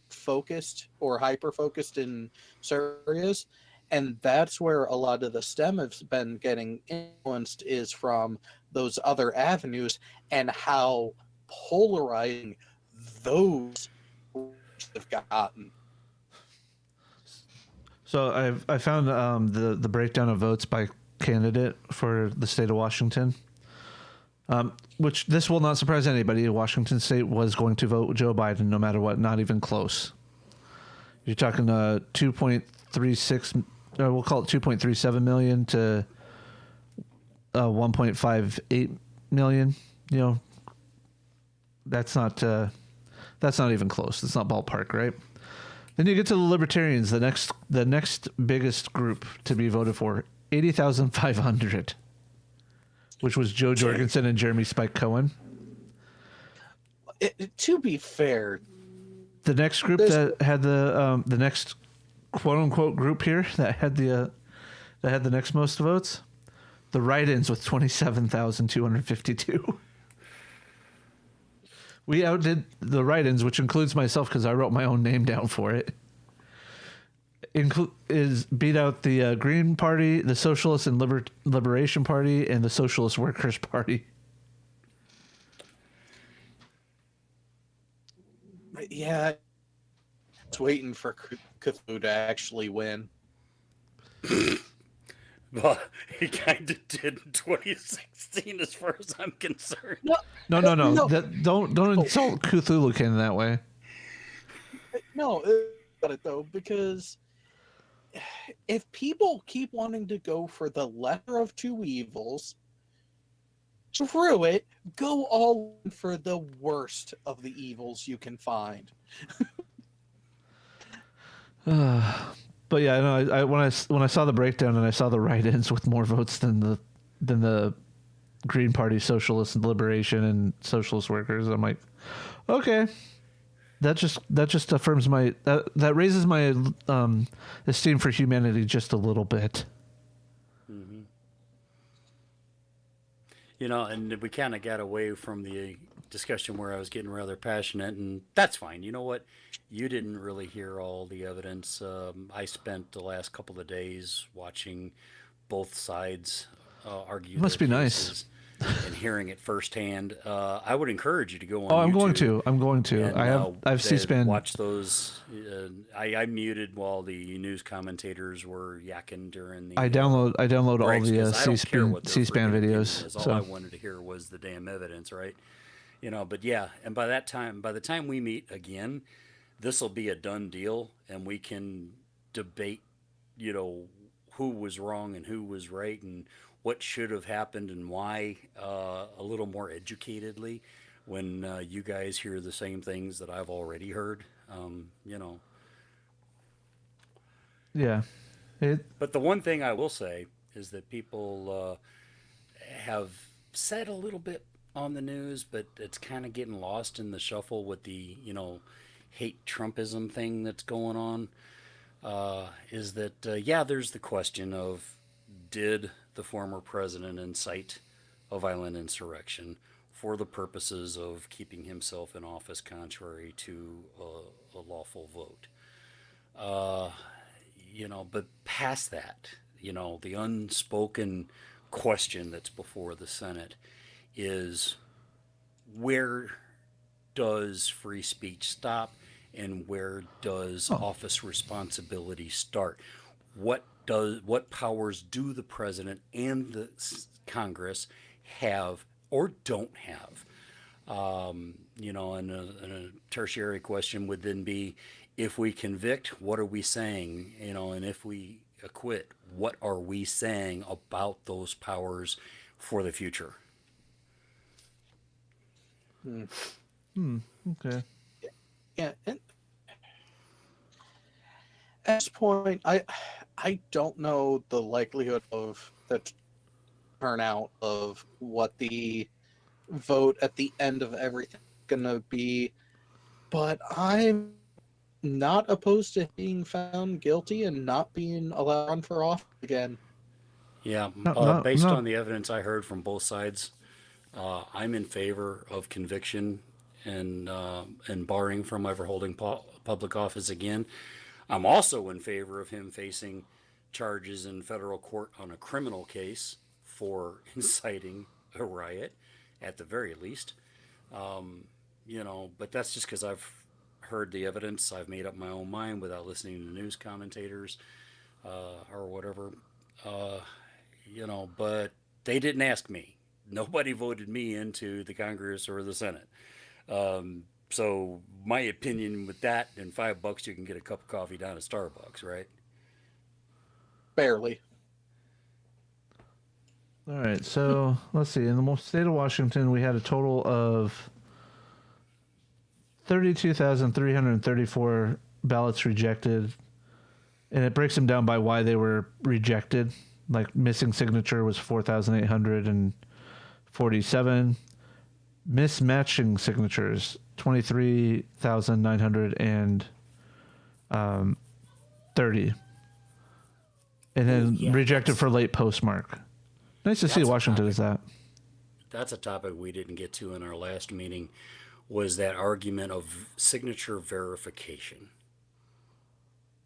focused or hyper focused in certain areas. And that's where a lot of the STEM has been getting influenced, is from those other avenues, and how polarizing those have gotten. So I found the breakdown of votes by candidate for the state of Washington, which this will not surprise anybody. Washington State was going to vote Joe Biden no matter what, not even close. You're talking 2.36, we'll call it 2.37 million to 1.58 million. You know, that's not even close. It's not ballpark, right? Then you get to the Libertarians, the next biggest group to be voted for, 80,500, which was Joe Jorgensen and Jeremy Spike Cohen. To be fair, The next group that had the next quote unquote group here that had the next most votes, the write-ins with 27,252. We outdid the write-ins, which includes myself because I wrote my own name down for it. Beat out the Green Party, the Socialist and Liberation Party, and the Socialist Workers Party. yeah, it's waiting for Cthulhu to actually win. Well, he kind of did in 2016, as far as I'm concerned. No. Don't insult Cthulhu King that way. No, about it though, because if people keep wanting to go for the lesser of two evils, screw it, go all in for the worst of the evils you can find. But yeah, I when I saw the breakdown and I saw the write-ins with more votes than the Green Party, Socialist and Liberation, and Socialist Workers, I'm like, okay, that just affirms my that raises my esteem for humanity just a little bit. Mm-hmm. You know, and we kind of got away from the discussion where I was getting rather passionate, and that's fine. You know what? You didn't really hear all the evidence. I spent the last couple of days watching both sides argue. Must their be cases and hearing it firsthand. I would encourage you to go on. Oh, I'm YouTube going to. and, I've C-SPAN. watch those. I muted while the news commentators were yakking during the. I download all breaks, the 'cause I don't care what their C-SPAN freaking opinion videos. is. All So I wanted to hear was the damn evidence, right? You know, but yeah, and by the time we meet again, this will be a done deal, and we can debate, you know, who was wrong and who was right, and what should have happened and why, a little more educatedly, when you guys hear the same things that I've already heard. You know. yeah, But the one thing I will say is that people have said a little bit on the news, but it's kind of getting lost in the shuffle with the, you know, hate Trumpism thing that's going on. Is that, yeah, there's the question of, did the former president incite a violent insurrection for the purposes of keeping himself in office contrary to a lawful vote? You know, but past that, you know, the unspoken question that's before the Senate is, where does free speech stop and where does office responsibility start? What powers do the president and the Congress have or don't have? And a tertiary question would then be, if we convict, what are we saying? And if we acquit, what are we saying about those powers for the future? Okay. Yeah, and at this point, I don't know the likelihood of the turnout of what the vote at the end of everything is gonna be, but I'm not opposed to being found guilty and not being allowed to run for office again. Yeah, No, no, based no. on the evidence I heard from both sides, I'm in favor of conviction and barring from ever holding public office again. I'm also in favor of him facing charges in federal court on a criminal case for inciting a riot, at the very least. But that's just because I've heard the evidence. I've made up my own mind without listening to news commentators or whatever. But they didn't ask me. Nobody voted me into the Congress or the Senate. So my opinion with that, and $5 you can get a cup of coffee down at Starbucks, right? Barely. All right, so let's see. In the state of Washington, we had a total of 32,334 ballots rejected, and it breaks them down by why they were rejected. Like missing signature was 4,847. Mismatching signatures 23,930, and then rejected for late postmark. Nice to see Washington does that. That's a topic we didn't get to in our last meeting, was that argument of signature verification.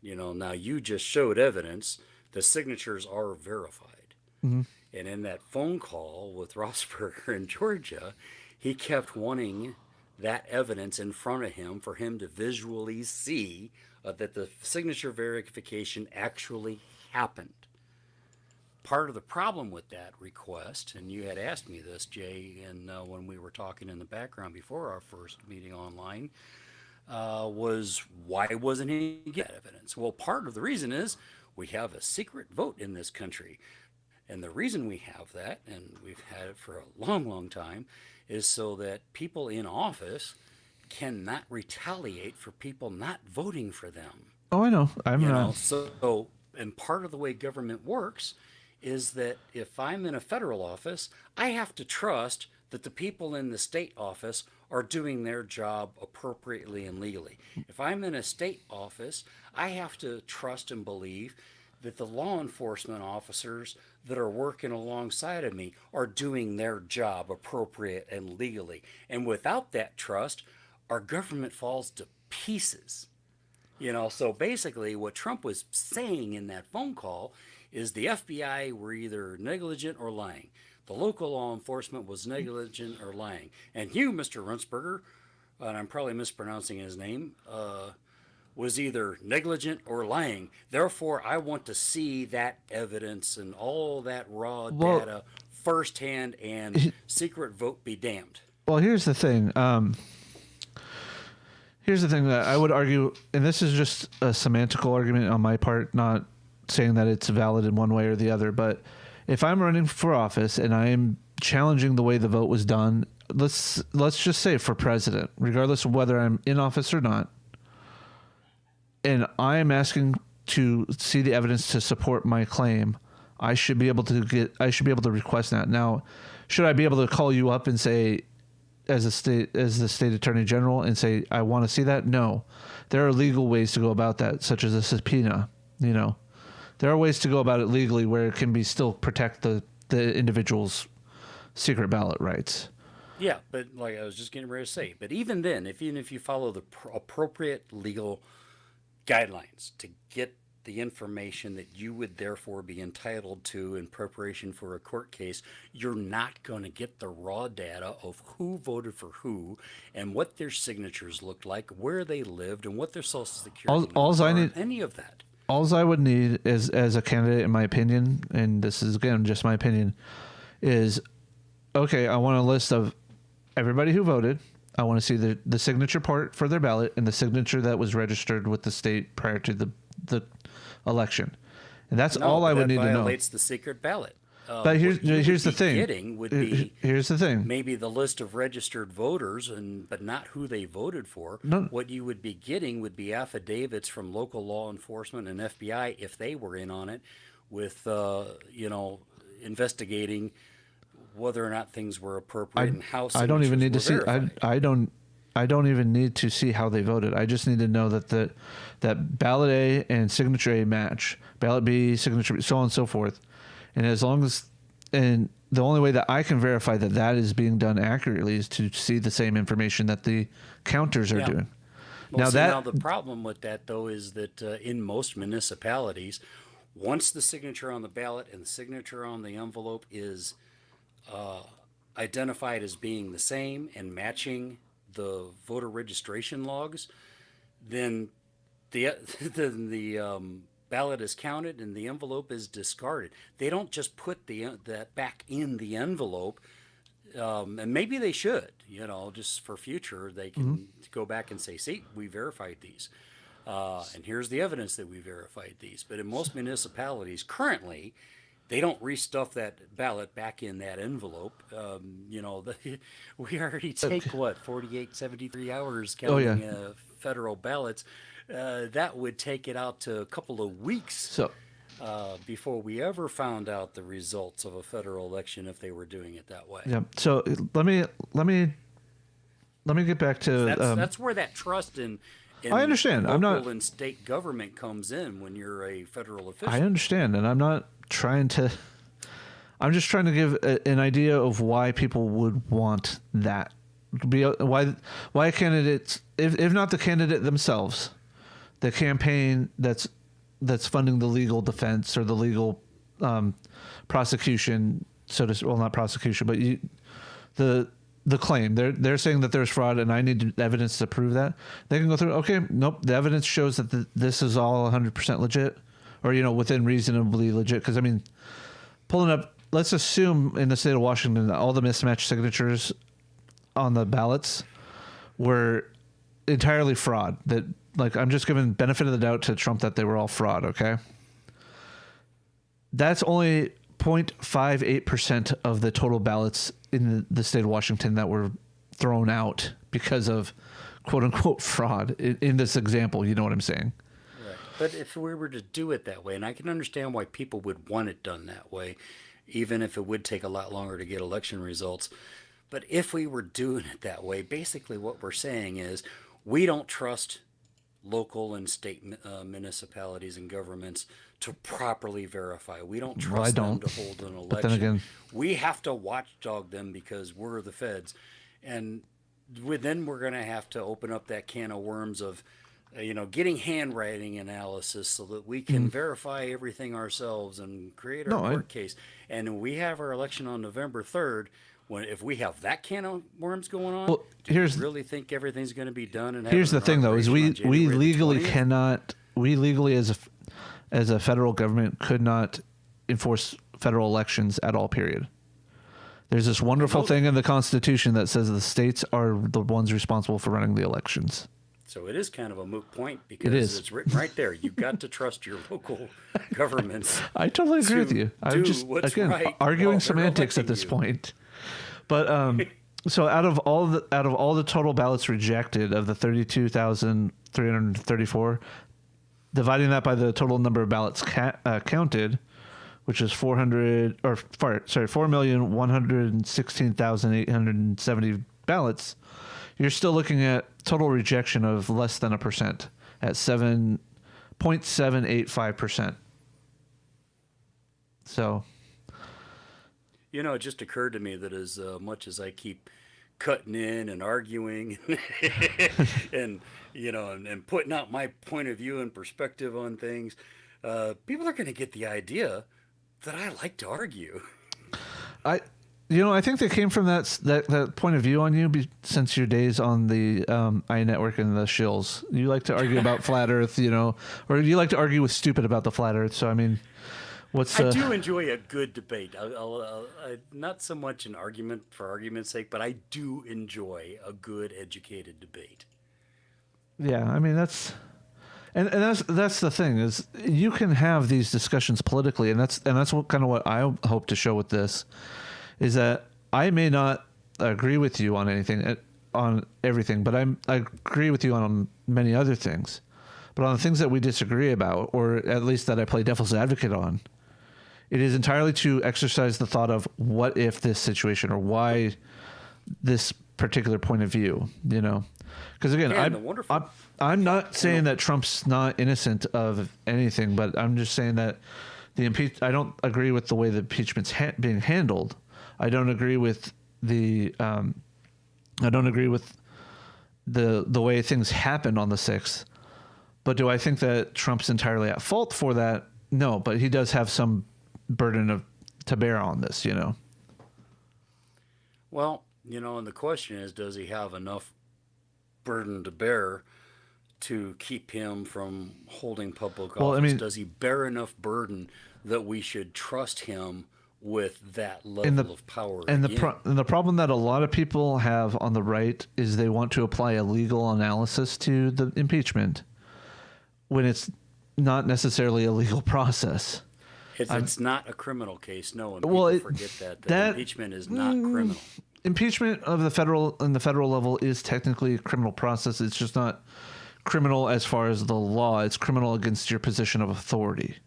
Now you just showed evidence the signatures are verified. Mm-hmm. And in that phone call with Rossberger in Georgia, he kept wanting that evidence in front of him for him to visually see that the signature verification actually happened. Part of the problem with that request, and you had asked me this, Jay, and when we were talking in the background before our first meeting online, was why wasn't he getting evidence? Well, part of the reason is we have a secret vote in this country. And the reason we have that, and we've had it for a long, long time, is so that people in office cannot retaliate for people not voting for them. Oh, I know. I'm not. So, and part of the way government works is that if I'm in a federal office, I have to trust that the people in the state office are doing their job appropriately and legally. If I'm in a state office, I have to trust and believe that the law enforcement officers that are working alongside of me are doing their job appropriate and legally. And without that trust, our government falls to pieces. So basically what Trump was saying in that phone call is the FBI were either negligent or lying. The local law enforcement was negligent or lying. And you, Mr. Runzberger, and I'm probably mispronouncing his name, was either negligent or lying. Therefore, I want to see that evidence and all that raw data firsthand, and secret vote be damned. Well, here's the thing. Here's the thing that I would argue, and this is just a semantical argument on my part, not saying that it's valid in one way or the other, but if I'm running for office and I am challenging the way the vote was done, let's just say for president, regardless of whether I'm in office or not, and I am asking to see the evidence to support my claim, I should be able to request that. Now, should I be able to call you up and say, as the state attorney general, and say I want to see that? No, there are legal ways to go about that, such as a subpoena. There are ways to go about it legally where it can be still protect the individual's secret ballot rights. Yeah, but like I was just getting ready to say, but even if you follow the appropriate legal guidelines to get the information that you would therefore be entitled to in preparation for a court case, you're not going to get the raw data of who voted for who and what their signatures looked like, where they lived, and what their social security numbers are, any of that. All I would need is, as a candidate, in my opinion, and this is again just my opinion, is okay. I want a list of everybody who voted. I want to see the signature part for their ballot and the signature that was registered with the state prior to the election, and that's all I would need to know. That violates the secret ballot. But here's the thing. Here's the thing. Maybe the list of registered voters, but not who they voted for. No. What you would be getting would be affidavits from local law enforcement and FBI if they were in on it, with investigating whether or not things were appropriate and how. I don't even need to see. I don't even need to see how they voted. I just need to know that that ballot A and signature A match, ballot B, signature B, so on and so forth. And as long as, and the only way that I can verify that is being done accurately is to see the same information that the counters are doing. Well, now the problem with that, though, is that in most municipalities, once the signature on the ballot and the signature on the envelope is identified as being the same and matching the voter registration logs, then the ballot is counted and the envelope is discarded. They don't just put that back in the envelope, and maybe they should, just for future, they can go back and say, see, we verified these. And here's the evidence that we verified these. But in most municipalities currently, they don't restuff that ballot back in that envelope. We already take, 48, 73 hours counting federal ballots. That would take it out to a couple of weeks before we ever found out the results of a federal election if they were doing it that way. Yeah. So let me get back to that's where that trust in I understand. Local and state government comes in when you're a federal official. I understand, and I'm not trying to. I'm just trying to give an idea of why people would want that. Why candidates, if not the candidate themselves, the campaign that's funding the legal defense or the legal prosecution, not prosecution, but the claim. They're saying that there's fraud, and I need evidence to prove that. They can go through. Okay, nope. The evidence shows that this is all 100% legit, or within reasonably legit. Because pulling up. Let's assume in the state of Washington that all the mismatched signatures on the ballots were entirely fraud. That I'm just giving benefit of the doubt to Trump that they were all fraud. Okay, that's only 0.58% of the total ballots in the state of Washington that were thrown out because of quote unquote fraud in this example. You know what I'm saying? Right. But if we were to do it that way, and I can understand why people would want it done that way, even if it would take a lot longer to get election results. But if we were doing it that way, basically what we're saying is we don't trust local and state municipalities and governments to properly verify. We don't trust them to hold an election. But then again, we have to watchdog them because we're the feds. And then we're going to have to open up that can of worms of, getting handwriting analysis so that we can verify everything ourselves and create our court case. And we have our election on November 3rd. If we have that can of worms going on, do you really think everything's going to be done? And here's the thing, though, is we legally cannot. We legally, as a federal government, could not enforce federal elections at all. Period. There's this wonderful thing in the Constitution that says the states are the ones responsible for running the elections. So it is kind of a moot point because it's written right there. You've got to trust your local governments. I totally agree with you. I'm just arguing semantics at this point. But so out of all the total ballots rejected of the 32,334, dividing that by the total number of ballots counted, which is 4,116,870 ballots, you're still looking at total rejection of less than 1% at 7.785%. So, it just occurred to me that as much as I keep cutting in and arguing and putting out my point of view and perspective on things, people are going to get the idea that I like to argue. I, I think that came from that point of view on you since your days on the iNetwork and the shills. You like to argue about flat Earth, or you like to argue with stupid about the flat Earth. So I mean, I do enjoy a good debate. Not so much an argument for argument's sake, but I do enjoy a good educated debate. Yeah, I mean that's the thing is you can have these discussions politically, and that's what I hope to show with this is that I may not agree with you on everything, but I agree with you on many other things. But on the things that we disagree about, or at least that I play devil's advocate on, it is entirely to exercise the thought of what if this situation or why this particular point of view, Because again, I'm not saying that Trump's not innocent of anything, but I'm just saying that I don't agree with the way the impeachment's being handled. I don't agree with the way things happened on the 6th. But do I think that Trump's entirely at fault for that? No, but he does have some burden to bear on this, Well, and the question is, does he have enough burden to bear to keep him from holding public office? Well, I mean, does he bear enough burden that we should trust him with that level of power? And the problem that a lot of people have on the right is they want to apply a legal analysis to the impeachment when it's not necessarily a legal process. It's not a criminal case, no, and people forget that impeachment is not criminal. Impeachment of the federal level is technically a criminal process. It's just not criminal as far as the law. It's criminal against your position of authority.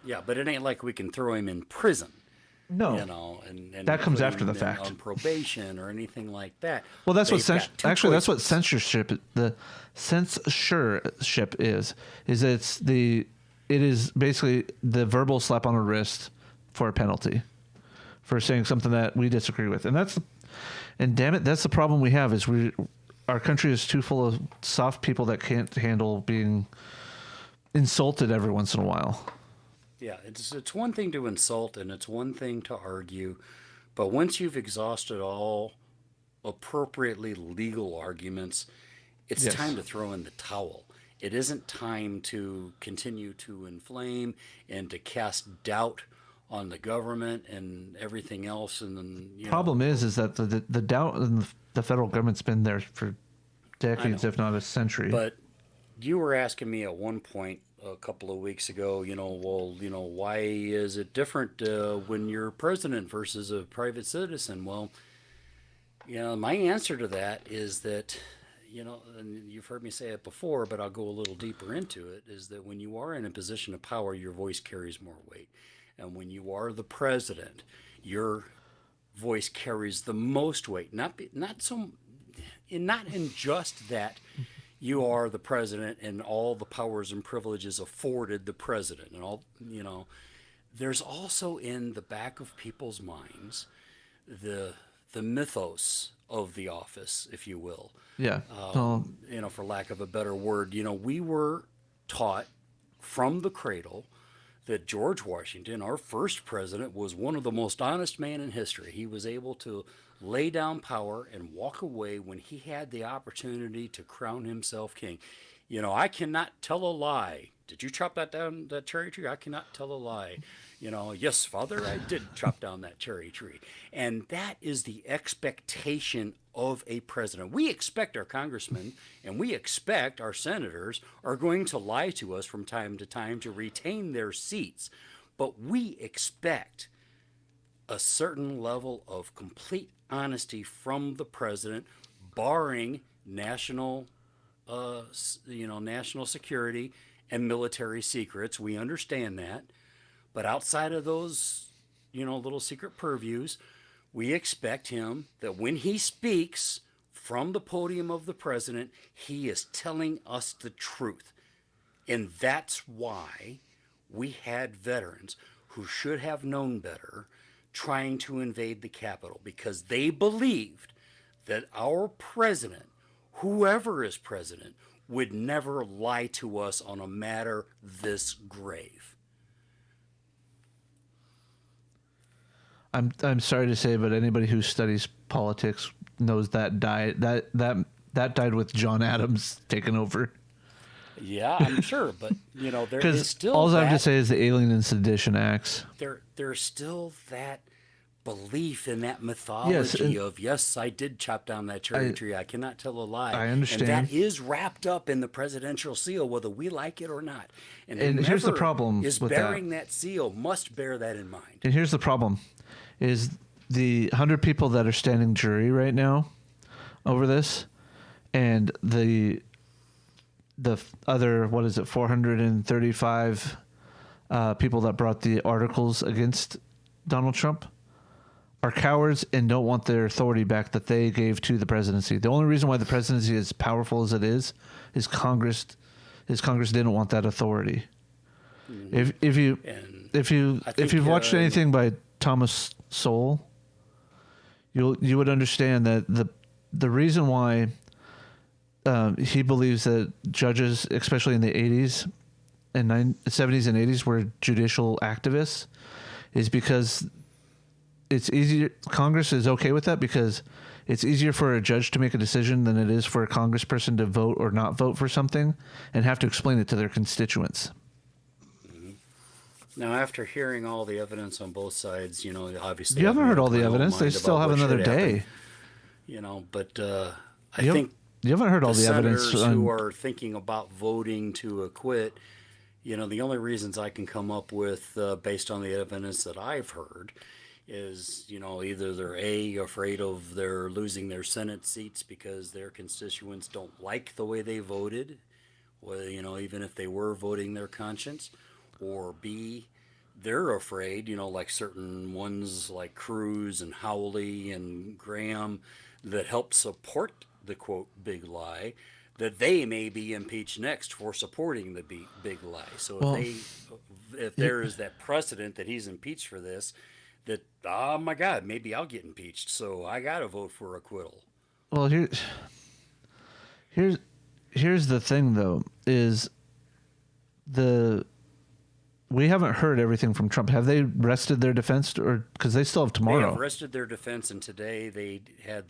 Yeah, but it ain't like we can throw him in prison. No, and that comes after the fact, on probation or anything like that. Well, that's that's what censorship. The censorship is it is basically the verbal slap on the wrist for a penalty for saying something that we disagree with, and damn it, that's the problem we have is our country is too full of soft people that can't handle being insulted every once in a while. Yeah, it's one thing to insult and it's one thing to argue, but once you've exhausted all appropriately legal arguments, it's time to throw in the towel. It isn't time to continue to inflame and to cast doubt on the government and everything else. And then, problem is that the doubt in the federal government's been there for decades, if not a century. But you were asking me at one point a couple of weeks ago, why is it different when you're president versus a private citizen? Well, my answer to that is that, and you've heard me say it before, but I'll go a little deeper into it, is that when you are in a position of power, your voice carries more weight. And when you are the president, your voice carries the most weight. Not in just that you are the president and all the powers and privileges afforded the president and all, there's also in the back of people's minds the mythos of the office, if you will. Yeah. For lack of a better word, we were taught from the cradle that George Washington, our first president, was one of the most honest men in history. He was able to lay down power and walk away when he had the opportunity to crown himself king. I cannot tell a lie. Did you chop that cherry tree? I cannot tell a lie. Yes, Father, I did chop down that cherry tree. And that is the expectation of a president. We expect our congressmen and we expect our senators are going to lie to us from time to time to retain their seats. But we expect a certain level of complete honesty from the president, barring national security and military secrets. We understand that. But outside of those, little secret purviews, we expect him that when he speaks from the podium of the president, he is telling us the truth. And that's why we had veterans who should have known better trying to invade the Capitol, because they believed that our president, whoever is president, would never lie to us on a matter this grave. I'm sorry to say, but anybody who studies politics knows that died with John Adams taking over. Yeah, I'm sure, but there is Because still all I have to that, say is the Alien and Sedition Acts. there's still that belief in that Yes, mythology and of, yes, I did chop down that cherry tree. I cannot tell a lie. I And understand. that is wrapped up in the presidential seal, whether we like it or not. And And here's the whomever problem is with that. bearing that seal must bear that in mind. And here's the problem: is the 100 people that are standing jury right now over this, and the other, what is it, 435 people that brought the articles against Donald Trump are cowards and don't want their authority back that they gave to the presidency. The only reason why the presidency is powerful as it is Congress didn't want that authority. And If you I if think you've watched anything by Thomas Sowell, you would understand that the reason why he believes that judges, especially in the 80s and 70s and 80s, were judicial activists, is because it's easier. Congress is okay with that because it's easier for a judge to make a decision than it is for a congressperson to vote or not vote for something and have to explain it to their constituents. now, after hearing all the evidence on both sides, obviously You I've haven't made heard up all the my own evidence. They mind still about have what another should happen, day. But I You think you haven't heard all the the evidence. senators who are thinking about voting to acquit, the only reasons I can come up with, based on the evidence that I've heard, is either they're afraid of their losing their Senate seats because their constituents don't like the way they voted, or even if they were voting their conscience, or B, they're afraid, like certain ones like Cruz and Howley and Graham that help support the quote big lie, that they may be impeached next for supporting the big lie. So Well, if there is that precedent that he's impeached for this, that, oh my God, maybe I'll get impeached, so I got to vote for acquittal. Well, here's the thing though, is we haven't heard everything from Trump. Have they rested their defense, or because they still have They tomorrow? have rested their defense, and today they have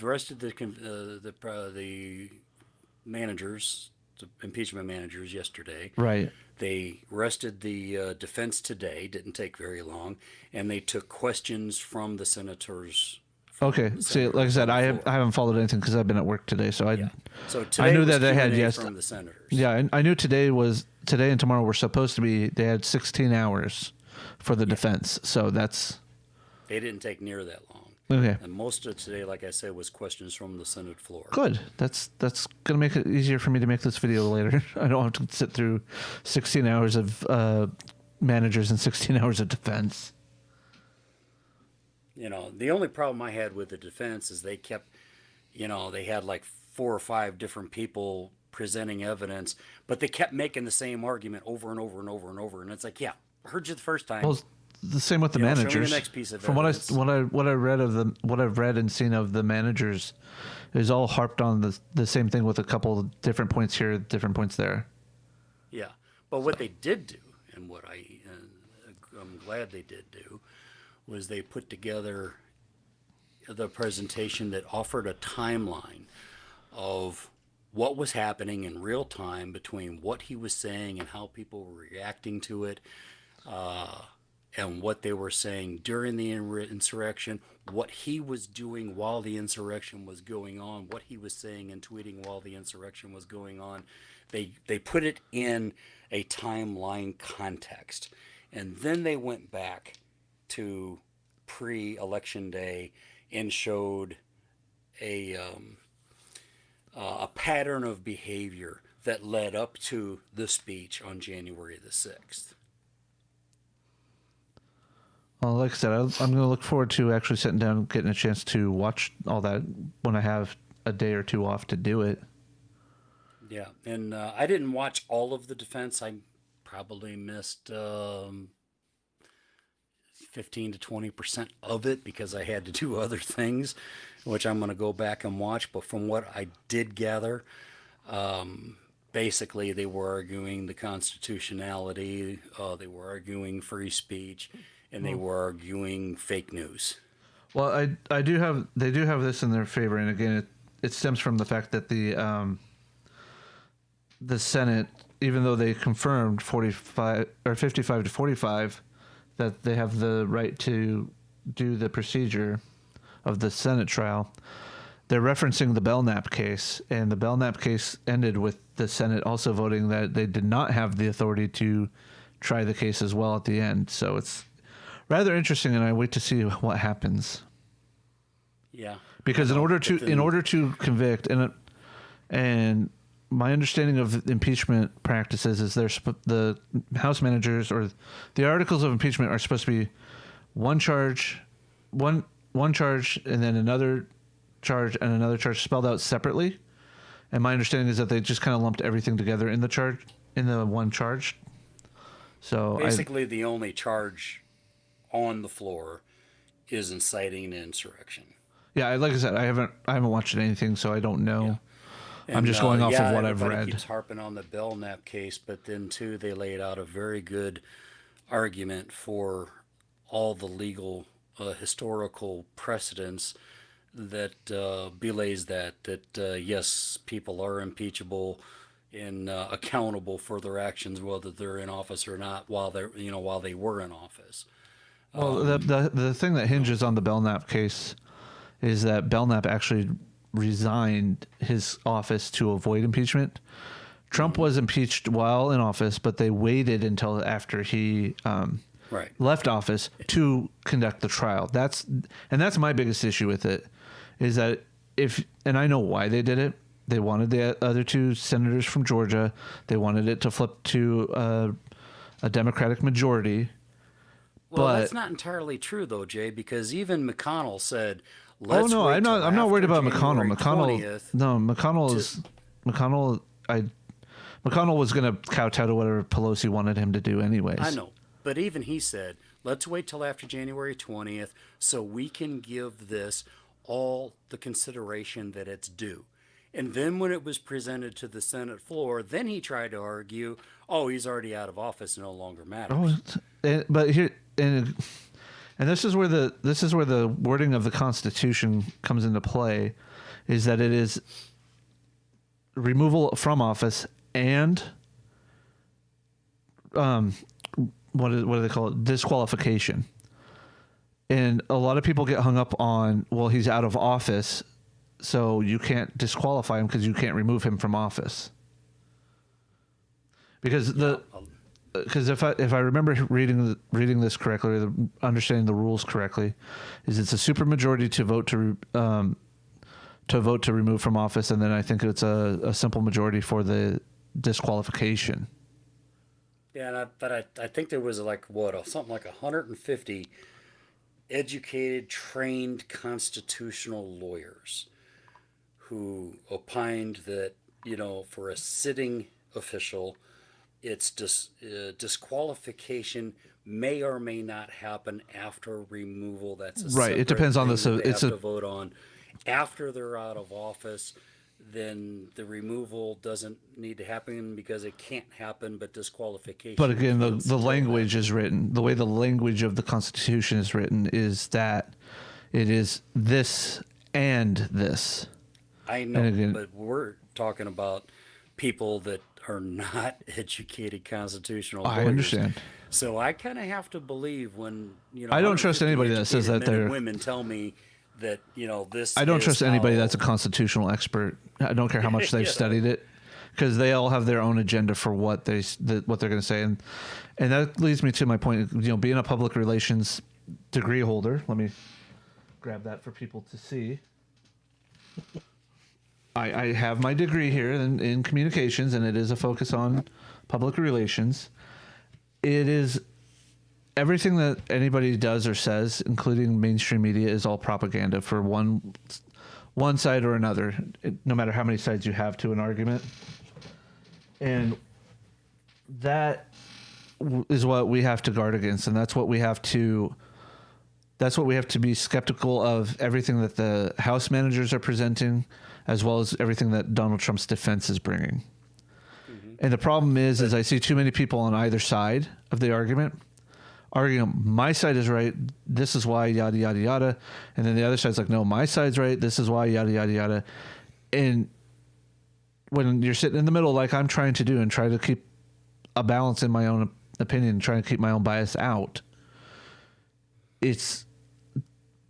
arrested the managers, the impeachment managers yesterday. Right. They arrested the defense today. Didn't take very long, and they took questions from the senators. Okay. See, like I said, I haven't followed anything because I've been at work today. So So I today knew was that they had Q&A yes. from the senators. Yeah, I knew today and tomorrow were supposed to be. They had 16 hours for the defense. So that's They didn't take near that long. okay. And most of today, like I said, was questions from the Senate floor. Good. That's gonna make it easier for me to make this video later. I don't have to sit through 16 hours of managers and 16 hours of defense. The only problem I had with the defense is they kept, they had like 4 or 5 different people presenting evidence, but they kept making the same argument over and over and over and over. And it's like, yeah, I heard you the first time. Well, it's the same with the Show me the managers. next piece of From evidence. what I read of what I've read and seen of the managers, is all harped on the same thing with a couple of different points here, different points there. Yeah, but what they did do, and what I'm glad they did do, was they put together the presentation that offered a timeline of what was happening in real time between what he was saying and how people were reacting to it, and what they were saying during the insurrection, what he was doing while the insurrection was going on, what he was saying and tweeting while the insurrection was going on. They put it in a timeline context, and then they went back to pre-election day and showed a pattern of behavior that led up to the speech on January the 6th. Well, like I said, I'm going to look forward to actually sitting down and getting a chance to watch all that when I have a day or two off to do it. Yeah, and I didn't watch all of the defense. I probably missed 15 to 20% of it because I had to do other things, which I'm going to go back and watch. But from what I did gather, Basically, they were arguing the constitutionality, they were arguing free speech, and they were arguing fake news. Well, I do have they do have this in their favor, and again, it stems from the fact that the Senate, even though they confirmed 45 or 55 to 45, that they have the right to do the procedure of the Senate trial. They're referencing the Belknap case, and the Belknap case ended with the Senate also voting that they did not have the authority to try the case as well at the end. So it's rather interesting, and I wait to see what happens. Yeah, Because in order to convict, and my understanding of impeachment practices is the House managers or the articles of impeachment are supposed to be one charge, one charge, and then another charge and another charge spelled out separately. And my understanding is that they just kind of lumped everything together in the one charge. So basically, the only charge on the floor is inciting an insurrection. Yeah, like I said, I haven't watched anything, so I don't know. Yeah. I'm just going off of what I've everybody read. Keeps harping on the Belknap case, but then too they laid out a very good argument for all the legal historical precedents that belays that yes, people are impeachable and accountable for their actions, whether they're in office or not, while they were in office. Well, the thing that hinges on the Belknap case is that Belknap actually resigned his office to avoid impeachment. Trump was impeached while in office, but they waited until after he Right. left office to conduct the trial. That's my biggest issue with it, is that and I know why they did it. They wanted the other two senators from Georgia. They wanted it to flip to a Democratic majority. Well, But that's not entirely true though, Jay, because even McConnell said, oh "Let's no, wait I'm till not worried after about McConnell. January McConnell 20th." no, McConnell McConnell was going to kowtow to whatever Pelosi wanted him to do anyways. I know, but even he said, "Let's wait till after January 20th so we can give this all the consideration that it's due." And then when it was presented to the Senate floor, then he tried to argue, "Oh, he's already out of office, no longer matters." But here and this is where the wording of the Constitution comes into play, is that it is removal from office and what do they call it? Disqualification. And a lot of people get hung up on, well, he's out of office, so you can't disqualify him because you can't remove him from office. Because if I remember reading this correctly, or understanding the rules correctly, is it's a supermajority to vote to remove from office, and then I think it's a simple majority for the disqualification. Yeah, but I think there was something like 150 educated, trained constitutional lawyers who opined that for a sitting official, its disqualification may or may not happen after removal. That's a Right. It depends on thing that they it's have a to vote on after they're out of office. Then the removal doesn't need to happen because it can't happen, but disqualification. But again, can the still language happen. is written. The way the language of the Constitution is written is that it is this and this. I know, And again, but we're talking about people that are not educated constitutional lawyers. I understand. So I kind of have to believe when I don't trust 150 anybody that says educated that men and they're. women tell me that this. I don't is trust anybody how- that's a constitutional expert. I don't care how much they've Yeah. studied it, because they all have their own agenda for what they're going to say, and that leads me to my point. Being a public relations degree holder. Let me grab that for people to see. I have my degree here in communications, and it is a focus on public relations. It is everything that anybody does or says, including mainstream media, is all propaganda for one side or another, no matter how many sides you have to an argument. And that is what we have to guard against, and that's what we have to That's what we have to be skeptical of, everything that the House managers are presenting, as well as everything that Donald Trump's defense is bringing. And the problem is I see too many people on either side of the argument arguing my side is right, this is why, yada, yada, yada. And then the other side's like, no, my side's right, this is why, yada, yada, yada. And when you're sitting in the middle, like I'm trying to do, and try to keep a balance in my own opinion, trying to keep my own bias out, it's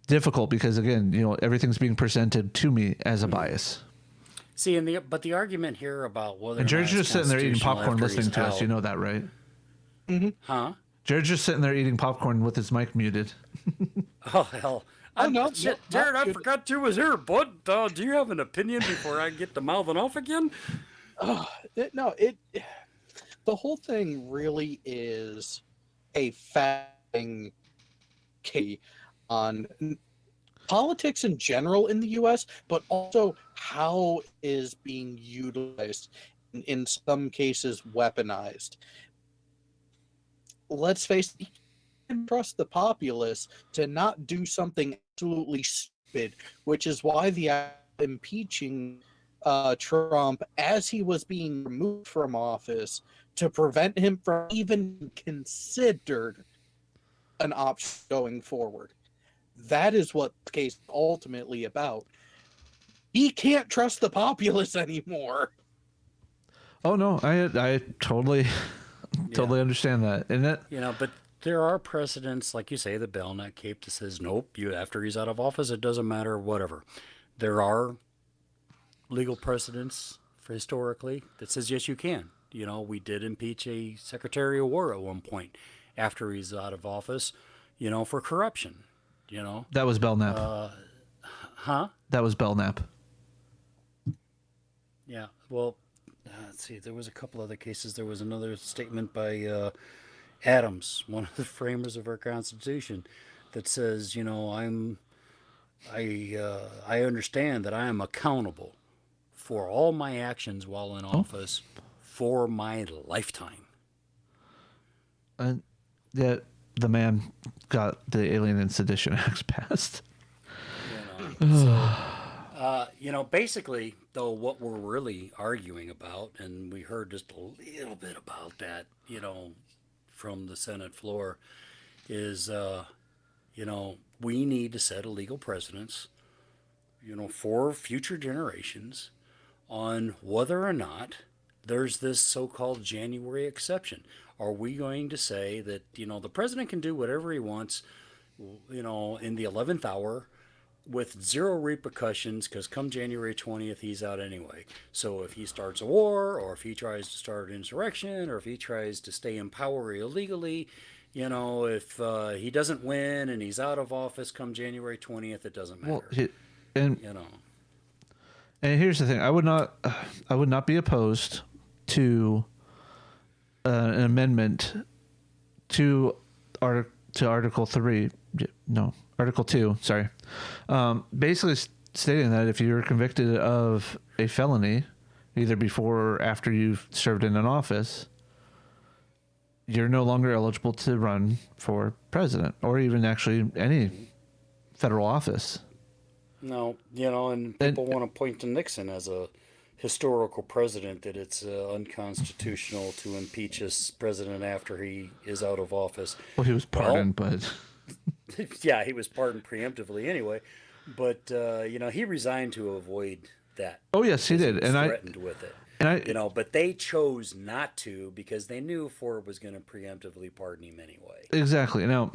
difficult because, again, everything's being presented to me as a bias. See, but the argument here about whether and Jared's just sitting there eating popcorn listening to us. out, You know that, right? huh? Jared's just sitting there eating popcorn with his mic muted. Oh, hell. No, Shit, Jared, I forgot you was here, bud. Do you have an opinion before I get to mouthing off again? The whole thing really is a fatting key on politics in general in the U.S., but also how it is being utilized, in some cases weaponized. Let's face it, you can trust the populace to not do something absolutely stupid, which is why the impeaching Trump as he was being removed from office to prevent him from even considered an option going forward. That is what the case is ultimately about. He can't trust the populace anymore. Oh no, I totally understand that. And that, but there are precedents, like you say, the Belknap case that says, nope, after he's out of office, it doesn't matter, whatever. There are legal precedents historically that says, yes, you can. We did impeach a Secretary of War at one point after he's out of office, for corruption. that was Belknap. That was Belknap. Yeah. Well, let's see. There was a couple other cases. There was another statement by Adams, one of the framers of our Constitution, that says, I understand that I am accountable for all my actions while in office for my lifetime. And the man got the Alien and Sedition Acts passed. Basically, though, what we're really arguing about, and we heard just a little bit about that, from the Senate floor, is, we need to set a legal precedence, for future generations on whether or not there's this so-called January exception. Are we going to say that, the president can do whatever he wants, in the 11th hour with zero repercussions, because come January 20th, he's out anyway. So if he starts a war, or if he tries to start an insurrection, or if he tries to stay in power illegally, if he doesn't win and he's out of office come January 20th, it doesn't matter. Well, and here's the thing: I would not be opposed to an amendment to Article 3. No, Article 2. Sorry. Basically stating that if you're convicted of a felony, either before or after you've served in an office, you're no longer eligible to run for president or even actually any federal office. No, and people want to point to Nixon as a historical president, that it's unconstitutional to impeach a president after he is out of office. Well, he was pardoned, but... Yeah, he was pardoned preemptively anyway. But, he resigned to avoid that. Oh, yes, he did. And threatened with it. And but they chose not to because they knew Ford was going to preemptively pardon him anyway. Exactly. Now,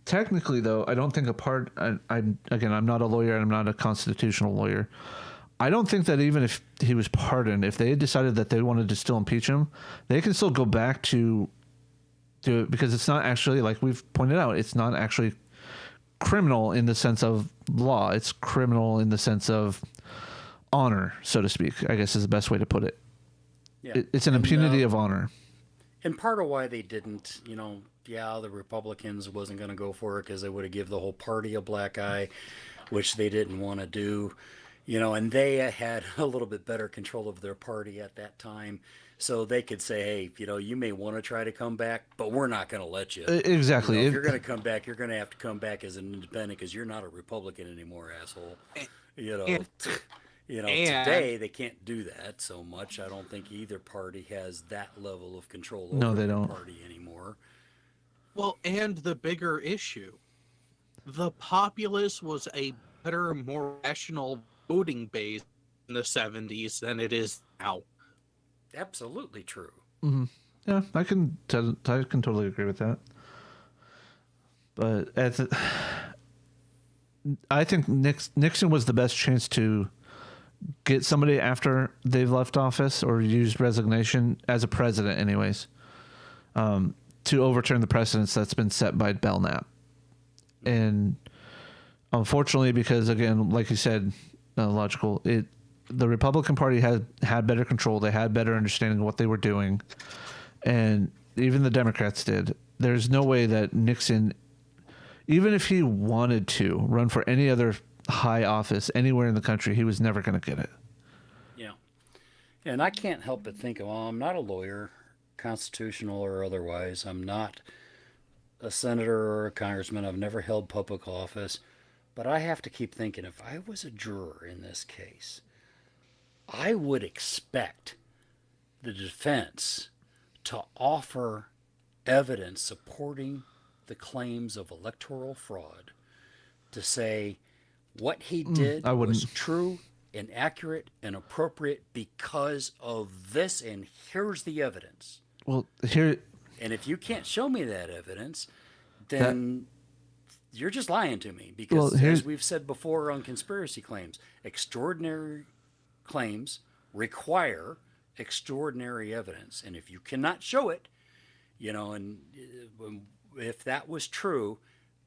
technically, though, I don't think I'm not a lawyer and I'm not a constitutional lawyer. I don't think that even if he was pardoned, if they had decided that they wanted to still impeach him, they can still go back to do it, because it's not actually, like we've pointed out, it's not actually criminal in the sense of law. It's criminal in the sense of honor, so to speak, I guess is the best way to put it. Yeah. It's an impunity of honor. And part of why they didn't, the Republicans wasn't going to go for it because they would have given the whole party a black eye, which they didn't want to do. And they had a little bit better control of their party at that time. so they could say, hey, you may want to try to come back, but we're not going to let you. Exactly. If you're going to come back, you're going to have to come back as an independent because you're not a Republican anymore, asshole. You know, And, and today they can't do that so much. I don't think either party has that level of control No, over they their don't. party anymore. well, and the bigger issue, the populace was a better, more rational voting base in the 70s than it is now. Absolutely true. Hmm. Yeah, I can totally agree with that. But I think Nixon was the best chance to get somebody after they've left office or use resignation as a president, anyways, to overturn the precedence that's been set by Belknap. And unfortunately, because again, like you said, logical, the Republican Party had better control. They had better understanding of what they were doing, and even the Democrats did. There's no way that Nixon, even if he wanted to run for any other high office anywhere in the country, he was never going to get it. Yeah. And I can't help but think, well, I'm not a lawyer, constitutional or otherwise. I'm not a senator or a congressman. I've never held public office. But I have to keep thinking, if I was a juror in this case, I would expect the defense to offer evidence supporting the claims of electoral fraud, to say what he did I was wouldn't. true and accurate and appropriate because of this, and here's the evidence. Well, here, And if you can't show me that evidence, that then you're just lying to me. well, Because, here's as we've said before on conspiracy claims, extraordinary claims require extraordinary evidence. And if you cannot show it, and if that was true,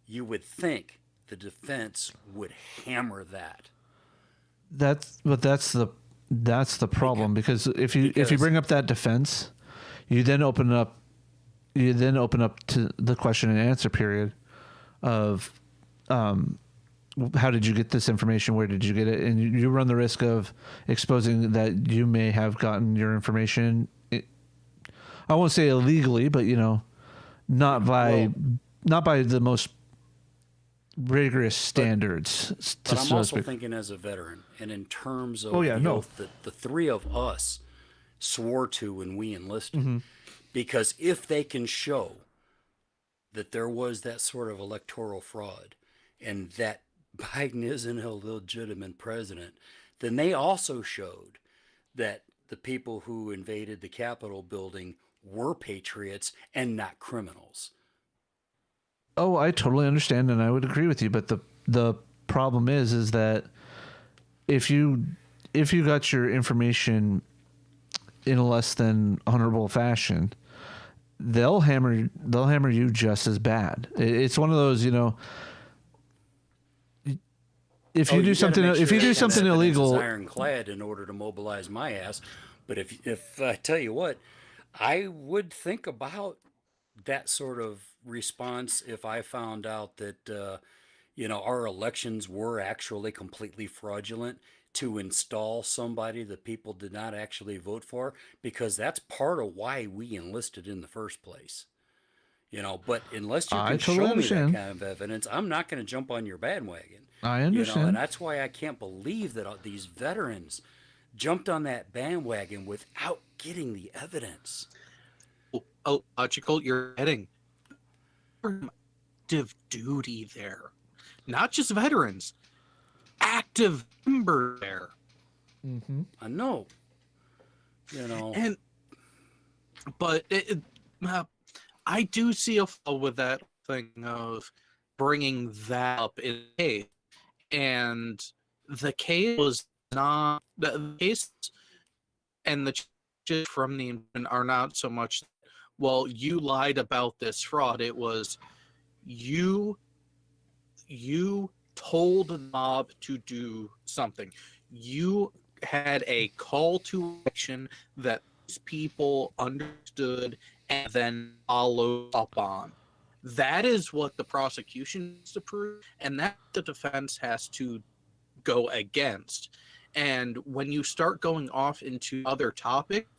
you would think the defense would hammer that. that's the problem, because if you Because bring up that defense, you then open up to the question and answer period of how did you get this information, where did you get it, and you run the risk of exposing that you may have gotten your information, I won't say illegally, but not by Well, not by the most rigorous standards, but I'm so to also speak. thinking as a veteran, and in terms of Oh yeah, the no. oath that the three of us swore to when we enlisted. Hmm. Because if they can show that there was that sort of electoral fraud and that Biden isn't a legitimate president, then they also showed that the people who invaded the Capitol building were patriots and not criminals. Oh, I totally understand, and I would agree with you. But the problem is that if you got your information in a less than honorable fashion, they'll hammer you just as bad. It's one of those, if you do something illegal, Ironclad in order to mobilize my ass. But if I tell you what, I would think about that sort of response if I found out that our elections were actually completely fraudulent to install somebody that people did not actually vote for, because that's part of why we enlisted in the first place. But unless you I can totally show me that understand. kind of evidence, I'm not going to jump on your bandwagon. I And understand. that's why I can't believe that these veterans jumped on that bandwagon without getting the evidence. Oh, logical, you're heading active duty there. Not just veterans, active member there. Mm-hmm. I know. And but I do see a flaw with that thing of bringing that up in the case, and the case was not the case, and the charges from the indictment are not so much, well, you lied about this fraud. It was you told the mob to do something. You had a call to action that these people understood and then followed up on. That is what the prosecution needs to prove, and that the defense has to go against. And when you start going off into other topics,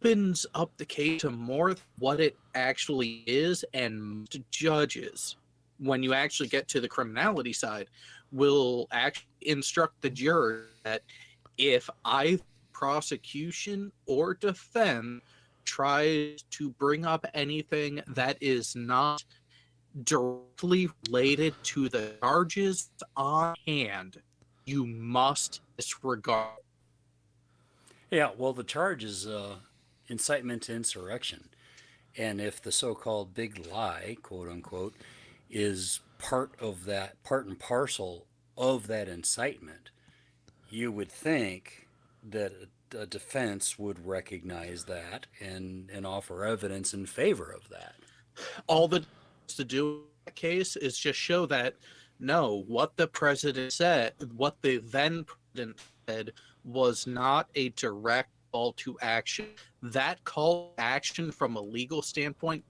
opens up the case to more what it actually is, and most judges, when you actually get to the criminality side, will actually instruct the juror that if either prosecution or defense tries to bring up anything that is not directly related to the charges on hand, you must disregard. Yeah, well, the charge is incitement to insurrection. And if the so called big lie, quote unquote, is part of that, part and parcel of that incitement, you would think that a defense would recognize that and offer evidence in favor of that. All that to do in that case is just show that no, what the president said, what the then president said, was not a direct call to action. That call to action from a legal standpoint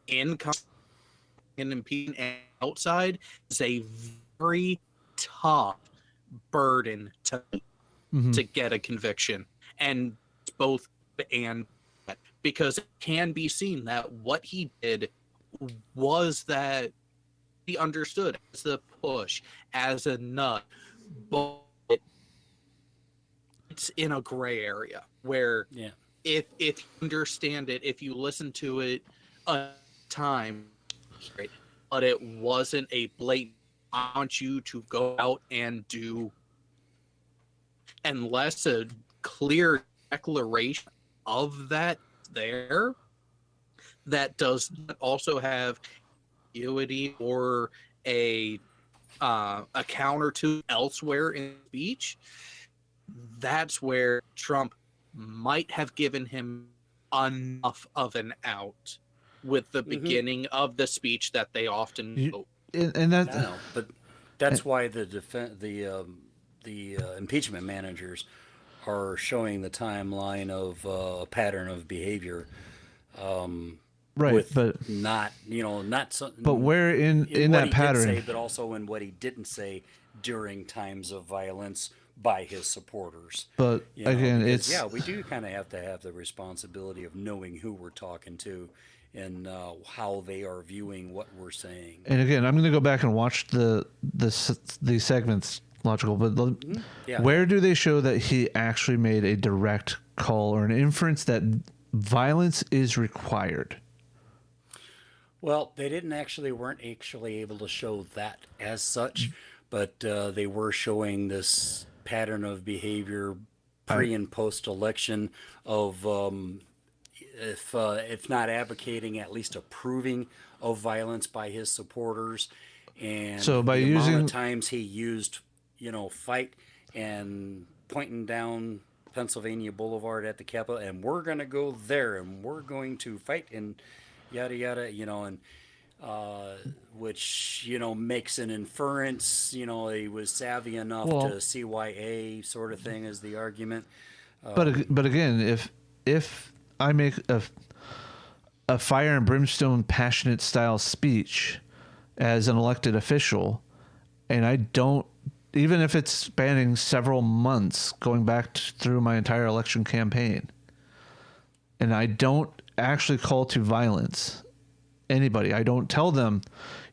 in impeachment and outside is a very tough burden to get a conviction, and both and because it can be seen that what he did was that he understood as a push, as a nut, but it's in a gray area where if you understand it, if you listen to it a time, but it wasn't a blatant I want you to go out and do, unless a clear declaration of that there that does also have ambiguity or a counter to elsewhere in speech, that's where Trump might have given him enough of an out with the beginning of the speech that they often quote. And that, I know, but that's why the impeachment managers are showing the timeline of a pattern of behavior. right, with but not not so, but where in what that he pattern, did say, but also in what he didn't say during times of violence by his supporters. but again, because, it's we do kind of have to have the responsibility of knowing who we're talking to and how they are viewing what we're saying. and again, I'm going to go back and watch these segments logical, but where do they show that he actually made a direct call or an inference that violence is required? Well, they weren't actually able to show that as such, but they were showing this pattern of behavior pre and post election of if not advocating, at least approving of violence by his supporters. And so by the using amount of times he used, fight and pointing down Pennsylvania Boulevard at the Capitol, and we're going to go there and we're going to fight and yada yada, and which makes an inference. He was savvy enough to CYA sort of thing as the argument. But again, if I make a fire and brimstone passionate style speech as an elected official, and I don't, even if it's spanning several months going back through my entire election campaign, and I don't actually call to violence anybody, I don't tell them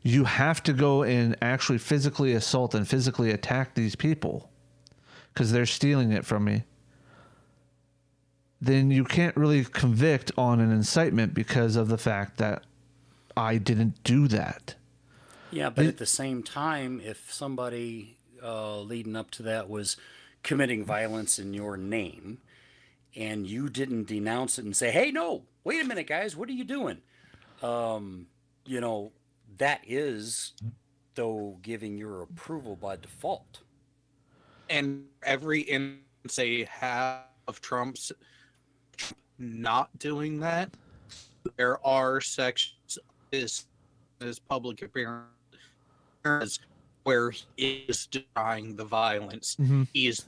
you have to go and actually physically assault and physically attack these people because they're stealing it from me, then you can't really convict on an incitement because of the fact that I didn't do that. Yeah, but at the same time, if somebody leading up to that was committing violence in your name and you didn't denounce it and say, hey, no, wait a minute, guys, what are you doing? That is, though, giving your approval by default. And every instance they have of Trump's not doing that, there are sections of his public appearance where he is denying the violence. He's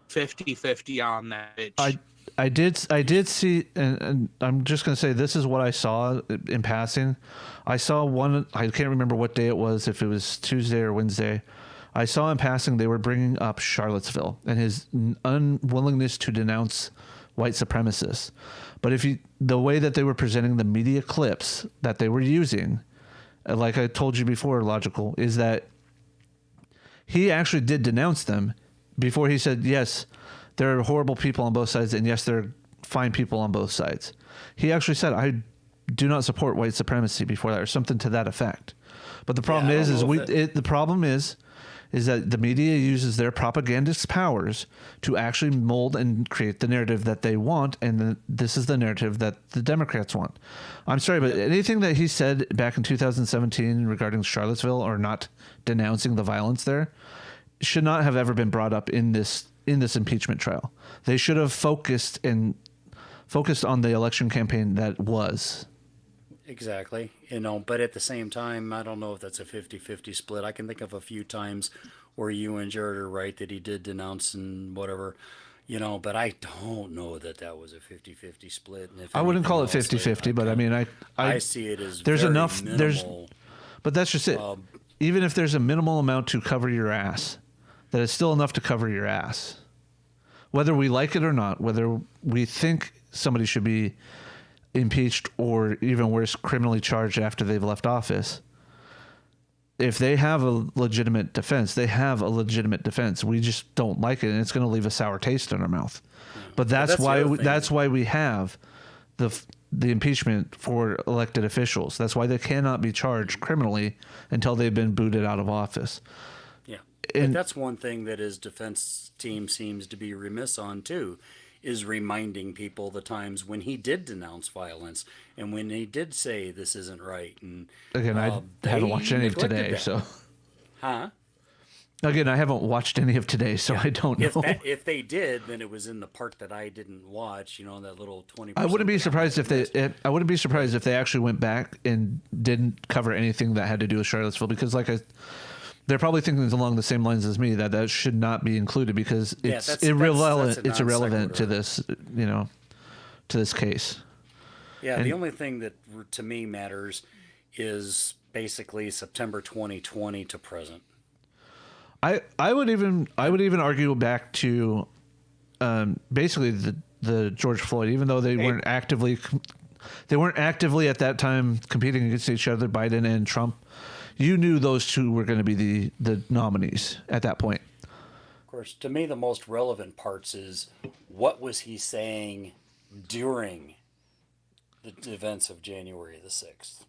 50-50 on that. I did see, and I'm just going to say this is what I saw in passing. I saw one, I can't remember what day it was, if it was Tuesday or Wednesday. I saw in passing they were bringing up Charlottesville and his unwillingness to denounce white supremacists. But the way that they were presenting the media clips that they were using, like I told you before, Logical, is that he actually did denounce them before he said, yes, there are horrible people on both sides, and yes, there are fine people on both sides. He actually said, I do not support white supremacy before that, or something to that effect. But the problem the problem is that the media uses their propagandist powers to actually mold and create the narrative that they want, and this is the narrative that the Democrats want. I'm sorry, but anything that he said back in 2017 regarding Charlottesville or not denouncing the violence there should not have ever been brought up in this impeachment trial. They should have focused on the election campaign that was. Exactly. But at the same time, I don't know if that's a 50-50 split. I can think of a few times where you and Jared are right that he did denounce and whatever, but I don't know that was a 50-50 split. And if I wouldn't call it anything else, 50-50, but I mean, I see it as there's very enough, minimal. but that's just it. Even if there's a minimal amount to cover your ass, that is still enough to cover your ass. Whether we like it or not, whether we think somebody should be impeached or even worse, criminally charged after they've left office, if they have a legitimate defense, they have a legitimate defense. We just don't like it, and it's going to leave a sour taste in our mouth. But that's why we have the impeachment for elected officials. That's why they cannot be charged criminally until they've been booted out of office. Yeah, and that's one thing that his defense team seems to be remiss on too, is reminding people the times when he did denounce violence and when he did say this isn't right. And again, I haven't watched any of today, so. Again, I haven't watched any of today, so I don't know. If they did, then it was in the part that I didn't watch. That little 20%. I wouldn't be surprised if they actually went back and didn't cover anything that had to do with Charlottesville, because they're probably thinking along the same lines as me that should not be included because it's irrelevant. It's irrelevant to this, to this case. Yeah, the only thing that to me matters is basically September 2020 to present. I would even argue back to basically the George Floyd, even though they weren't actively at that time competing against each other, Biden and Trump. You knew those two were going to be the nominees at that point. Of course, to me, the most relevant parts is what was he saying during the events of January the 6th.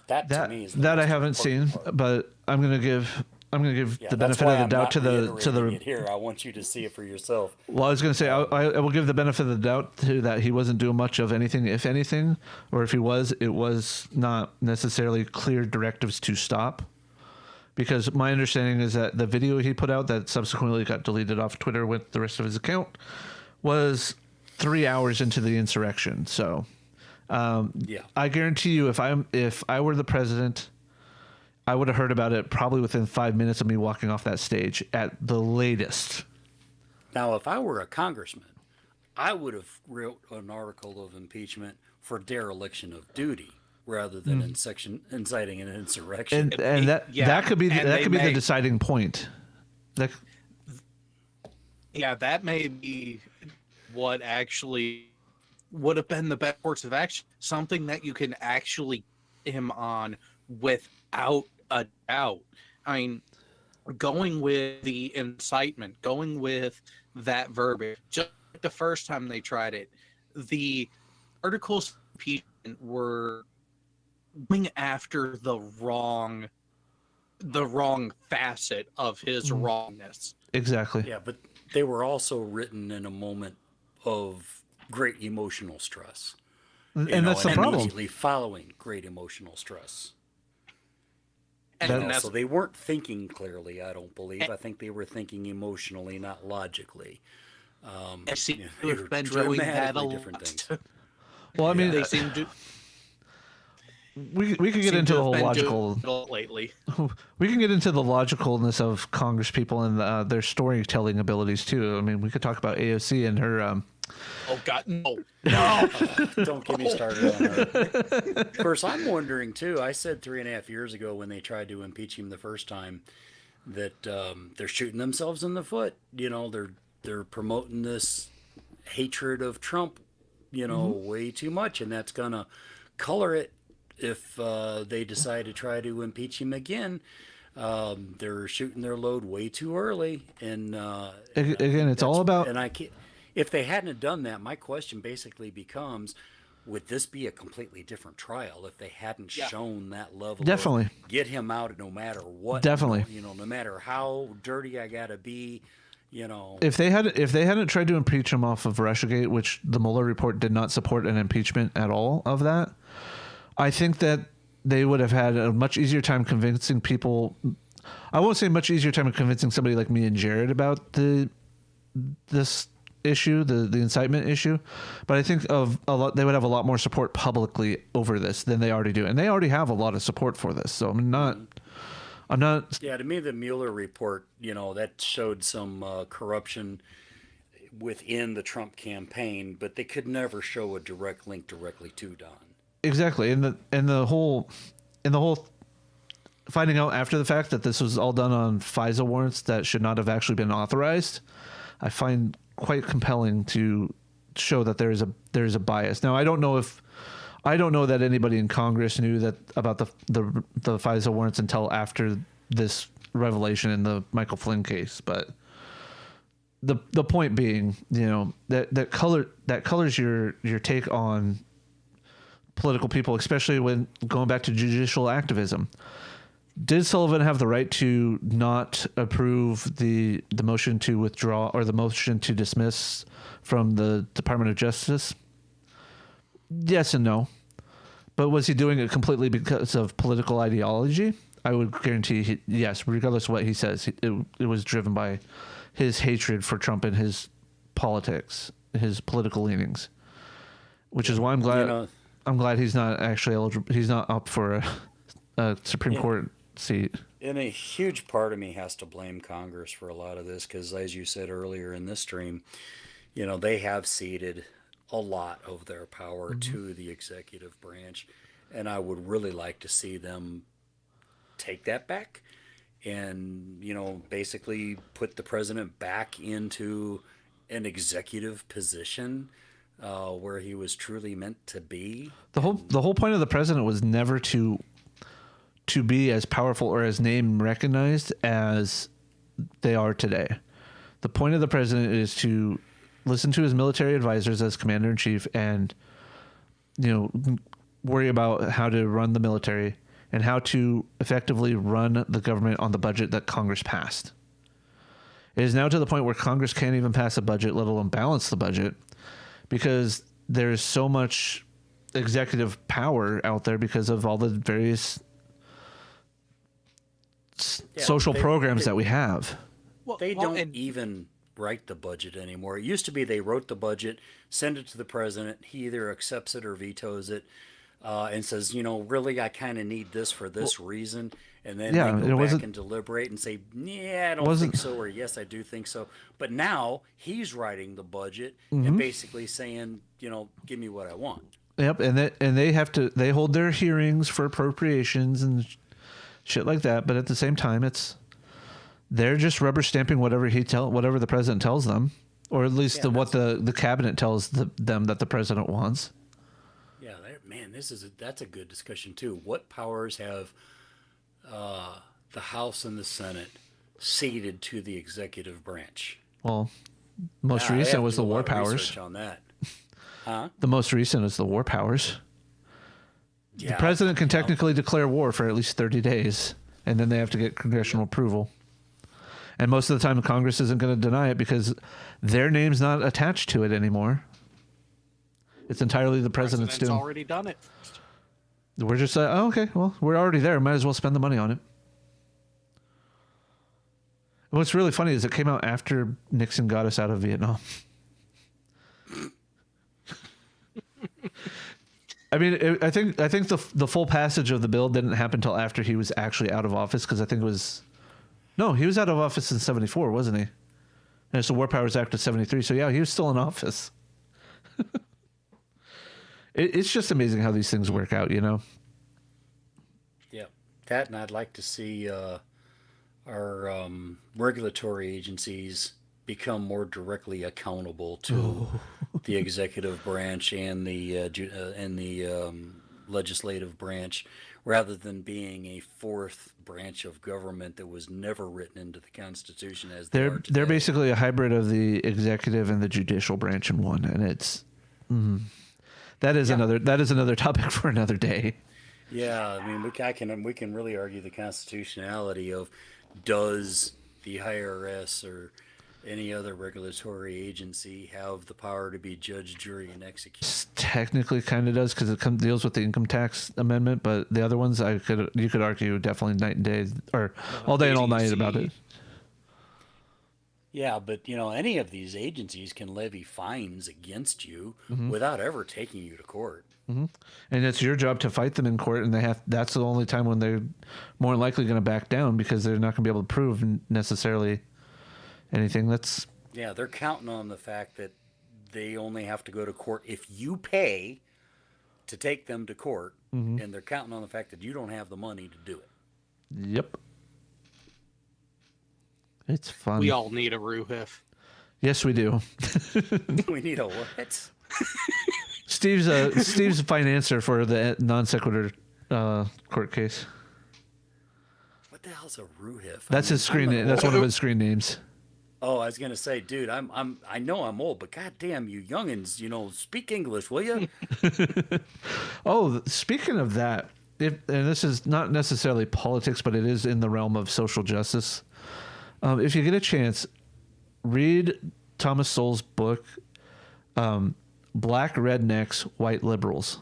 That to me is the that most I haven't seen, part. But I'm going to give the benefit of the doubt to the here. I want you to see it for yourself. Well, I was going to say I will give the benefit of the doubt to that he wasn't doing much of anything, if anything, or if he was, it was not necessarily clear directives to stop. Because my understanding is that the video he put out that subsequently got deleted off Twitter with the rest of his account was 3 hours into the insurrection. So, I guarantee you, if I were the president, I would have heard about it probably within 5 minutes of me walking off that stage at the latest. Now, if I were a congressman, I would have wrote an article of impeachment for dereliction of duty rather than inciting an insurrection. And that could be the deciding point. That may be what actually would have been the best course of action. Something that you can actually get him on without a doubt. I mean, going with the incitement, going with that verbiage, just like the first time they tried it, the articles of impeachment were going after the wrong facet of his wrongness. Exactly. Yeah, but they were also written in a moment of great emotional stress. And that's the problem. Immediately following great emotional stress. So they weren't thinking clearly, I don't believe. I think they were thinking emotionally, not logically. They seem to have been doing that a lot. Well, I mean, they seem to. We could get into the whole logical lately. We can get into the logicalness of Congress people and their storytelling abilities too. I mean, we could talk about AOC and her. Oh God, no! Don't get me started on her. Of course, I'm wondering too. I said 3.5 years ago when they tried to impeach him the first time that they're shooting themselves in the foot. They're promoting this hatred of Trump, way too much, and that's gonna color it if they decide to try to impeach him again. They're shooting their load way too early, and I Again, think it's all that's about and I can't. If they hadn't done that, my question basically becomes: would this be a completely different trial if they hadn't Yeah. shown that level of definitely, get him out no matter what, definitely. no matter how dirty I gotta be, you know. If they hadn't tried to impeach him off of Russiagate, which the Mueller report did not support an impeachment at all of that, I think that they would have had a much easier time convincing people. I won't say much easier time of convincing somebody like me and Jared about this issue, the incitement issue, but I think they would have a lot more support publicly over this than they already do, and they already have a lot of support for this. So I'm not. Yeah, to me, the Mueller report, that showed some corruption within the Trump campaign, but they could never show a direct link directly to Don. Exactly, and the whole finding out after the fact that this was all done on FISA warrants that should not have actually been authorized, I find quite compelling to show that there is a bias. Now, I don't know that anybody in Congress knew that about the FISA warrants until after this revelation in the Michael Flynn case, but the point being, that colors your take on political people, especially when going back to judicial activism. Did Sullivan have the right to not approve the motion to withdraw or the motion to dismiss from the Department of Justice? Yes and no. But was he doing it completely because of political ideology? I would guarantee yes, regardless of what he says. It was driven by his hatred for Trump and his politics, his political leanings, which is why I'm glad he's not actually eligible. He's not up for a Supreme Court seat. And a huge part of me has to blame Congress for a lot of this because, as you said earlier in this stream, they have ceded a lot of their power to the executive branch. And I would really like to see them take that back and, basically put the president back into an executive position where he was truly meant to be. The whole point of the president was never to be as powerful or as name recognized as they are today. The point of the president is to listen to his military advisors as commander in chief and, worry about how to run the military and how to effectively run the government on the budget that Congress passed. It is now to the point where Congress can't even pass a budget, let alone balance the budget, because there's so much executive power out there because of all the various social programs that we have. They don't even write the budget anymore. It used to be they wrote the budget, send it to the president. He either accepts it or vetoes it, and says, really, I kind of need this for this reason. And then they go back and deliberate and say, yeah, I don't think so, or yes, I do think so. But now he's writing the budget and basically saying, give me what I want. Yep, and they hold their hearings for appropriations and shit like that. But at the same time, they're just rubber stamping whatever the president tells them, or at least what the cabinet tells them that the president wants. Yeah, man, that's a good discussion too. What powers have the House and the Senate ceded to the executive branch? Well, most recent was the war powers. On that, huh? The most recent is the war powers. Yeah, the president can technically declare war for at least 30 days, and then they have to get congressional approval. And most of the time, Congress isn't going to deny it because their name's not attached to it anymore. It's entirely the president's doing. Already done it. We're just like, oh, okay, well, we're already there. Might as well spend the money on it. And what's really funny is it came out after Nixon got us out of Vietnam. I mean, I think the full passage of the bill didn't happen until after he was actually out of office, because I think it was... No, he was out of office in 1974, wasn't he? And it's the War Powers Act of 1973, so yeah, he was still in office. It's just amazing how these things work out, Yeah, that, and I'd like to see our regulatory agencies become more directly accountable to the executive branch and the legislative branch, rather than being a fourth branch of government that was never written into the Constitution as they are They're today. basically a hybrid of the executive and the judicial branch in one, and it's that is another topic for another day. Yeah, I mean, we can really argue the constitutionality of, does the IRS or any other regulatory agency have the power to be judge, jury, and executioner? Technically, kind of does, because it deals with the income tax amendment, but the other ones, you could argue definitely night and day, or all day and all night about it. Yeah, but any of these agencies can levy fines against you without ever taking you to court. And it's your job to fight them in court, and that's the only time when they're more likely going to back down, because they're not going to be able to prove necessarily anything. Yeah, they're counting on the fact that they only have to go to court if you pay to take them to court, and they're counting on the fact that you don't have the money to do it. Yep. It's fun. We all need a Ruhif. Yes, we do. We need a what? Steve's a financer for the non sequitur court case. What the hell's a Ruhif? That's his screen name. That's one of his screen names. Oh, I was gonna say, dude, I know I'm old, but goddamn, you youngins, speak English, will you? Oh, speaking of that, and this is not necessarily politics, but it is in the realm of social justice. If you get a chance, read Thomas Sowell's book, Black Rednecks, White Liberals.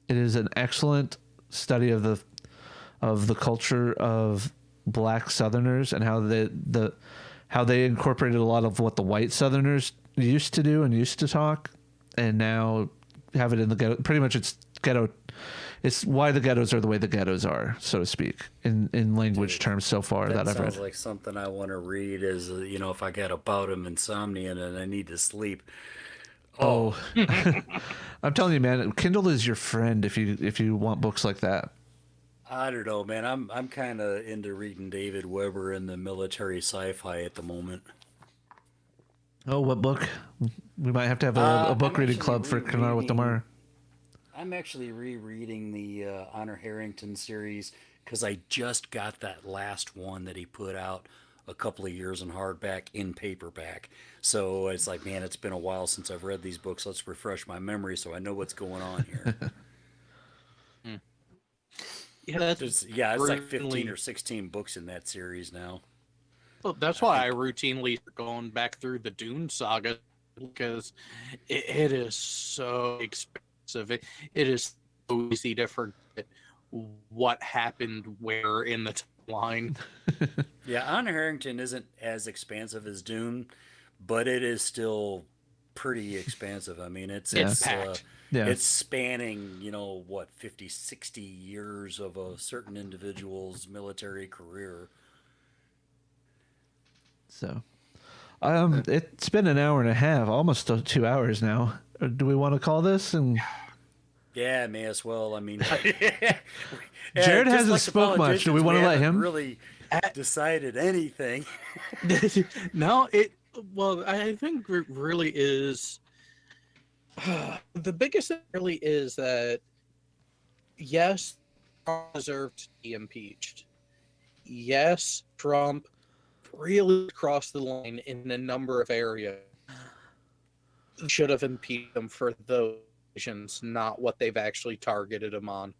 It is an excellent study of the culture of Black Southerners and how they incorporated a lot of what the white Southerners used to do and used to talk, and now have it in the ghetto. Pretty much, it's ghetto. It's why the ghettos are the way the ghettos are, so to speak, in language terms so far that I've read. Sounds like something I want to read. Is if I got a bout of insomnia and I need to sleep. Oh, I'm telling you, man, Kindle is your friend if you want books like that. I don't know, man. I'm kind of into reading David Weber and the military sci-fi at the moment. Oh, what book? We might have to have a book reading club for Kanar with Damar. I'm actually rereading the Honor Harrington series because I just got that last one that he put out a couple of years in hardback in paperback. So it's like, man, it's been a while since I've read these books. Let's refresh my memory so I know what's going on here. Yeah, it's like 15 or 16 books in that series now. Well, that's why I routinely going back through the Dune saga, because it is so expensive. It is so easy to forget what happened where in the timeline. Yeah, Honor Harrington isn't as expansive as Dune, but it is still pretty expansive. I mean, it's packed. It's spanning, 50, 60 years of a certain individual's military career. So, it's been an hour and a half, almost 2 hours now. Do we want to call this? And yeah, may as well. I mean, Jared hasn't spoke much. Do we want to let him? Really decided anything? No, well, I think it really is. The biggest thing really is that, yes, Trump deserved to be impeached. Yes, Trump really crossed the line in a number of areas. Should have impeached him for those reasons, not what they've actually targeted him on.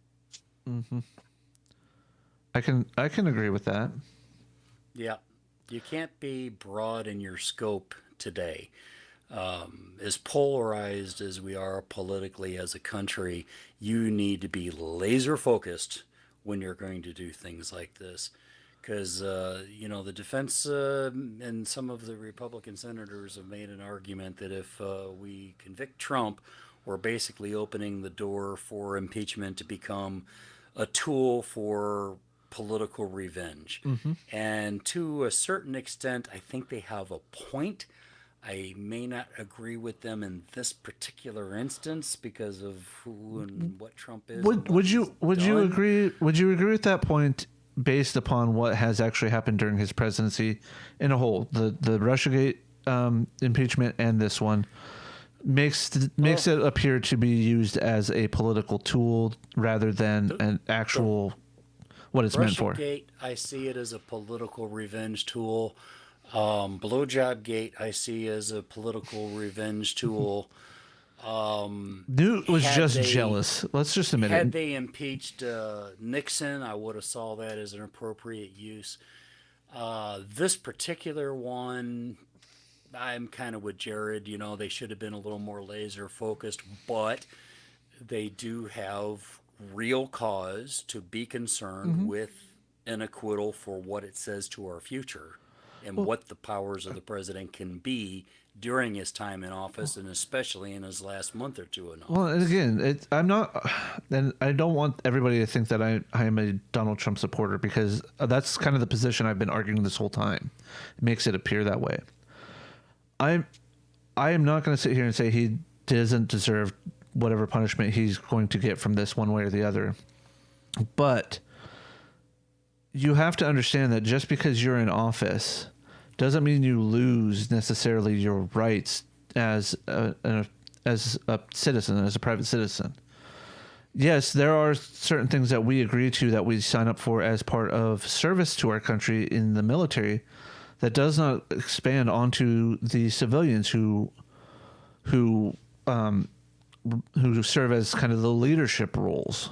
Mm-hmm. I can agree with that. Yeah, you can't be broad in your scope today. As polarized as we are politically as a country, you need to be laser focused when you're going to do things like this. Because, the defense and some of the Republican senators have made an argument that if we convict Trump, we're basically opening the door for impeachment to become a tool for political revenge. Mm-hmm. And to a certain extent, I think they have a point. I may not agree with them in this particular instance because of who and what Trump is. Would you agree? Would you agree with that point based upon what has actually happened during his presidency in a whole? The Russiagate impeachment and this one makes it appear to be used as a political tool rather than an actual what it's meant for. Russiagate, I see it as a political revenge tool. Blowjob Gate, I see as a political revenge tool. Newt was Had just they- jealous. Let's just admit Had it. they impeached Nixon, I would have saw that as an appropriate use. This particular one, I'm kind of with Jared. You know, they should have been a little more laser focused, but they do have real cause to be concerned with an acquittal for what it says to our future and what the powers of the president can be during his time in office, and especially in his last month or two in office. Well, and again, I'm not, and I don't want everybody to think that I am a Donald Trump supporter, because that's kind of the position I've been arguing this whole time. It makes it appear that way. I am not going to sit here and say he doesn't deserve whatever punishment he's going to get from this one way or the other. But you have to understand that just because you're in office doesn't mean you lose necessarily your rights as a citizen, as a private citizen. Yes, there are certain things that we agree to, that we sign up for as part of service to our country in the military, that does not expand onto the civilians who serve as kind of the leadership roles.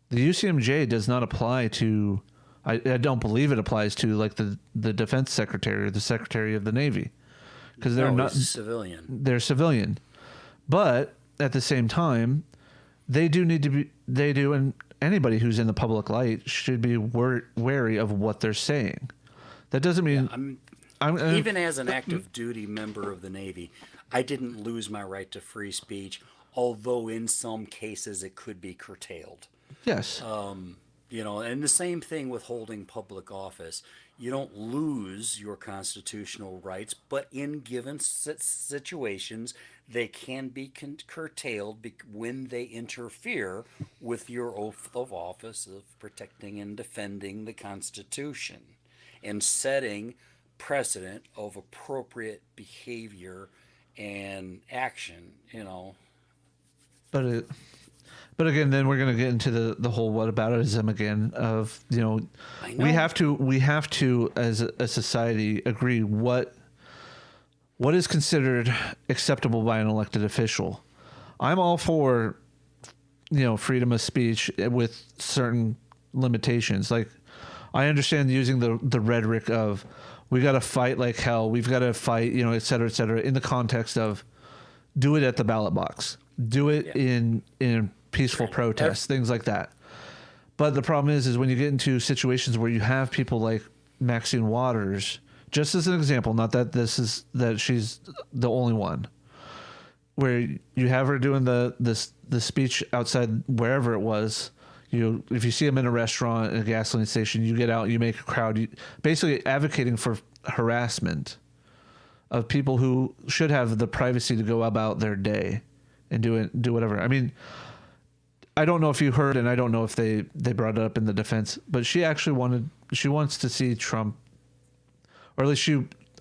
The UCMJ does not apply to, I don't believe it applies to like the defense secretary or the secretary of the Navy, because they're not civilian. They're civilian, but at the same time, they do need to be. They do, and anybody who's in the public light should be wary of what they're saying. That doesn't mean Even as an active duty member of the Navy, I didn't lose my right to free speech, although in some cases it could be curtailed. yes. You know, and the same thing with holding public office. You don't lose your constitutional rights, but in given situations, they can be curtailed when they interfere with your oath of office of protecting and defending the Constitution and setting precedent of appropriate behavior and action, you know. But again, then we're going to get into the whole whataboutism again of, you know, I know. we have to as a society agree what is considered acceptable by an elected official. I'm all for, you know, freedom of speech with certain limitations. Like, I understand using the rhetoric of we got to fight like hell, we've got to fight, you know, et cetera, in the context of do it at the ballot box, do it in peaceful protests, things like that. But the problem is when you get into situations where you have people like Maxine Waters, just as an example, not that she's the only one, where you have her doing the speech outside wherever it was. If you see them in a restaurant, in a gasoline station, you get out, you make a crowd, basically advocating for harassment of people who should have the privacy to go about their day and do whatever. I mean, I don't know if you heard, and I don't know if they brought it up in the defense, but she actually wants to see Trump, or at least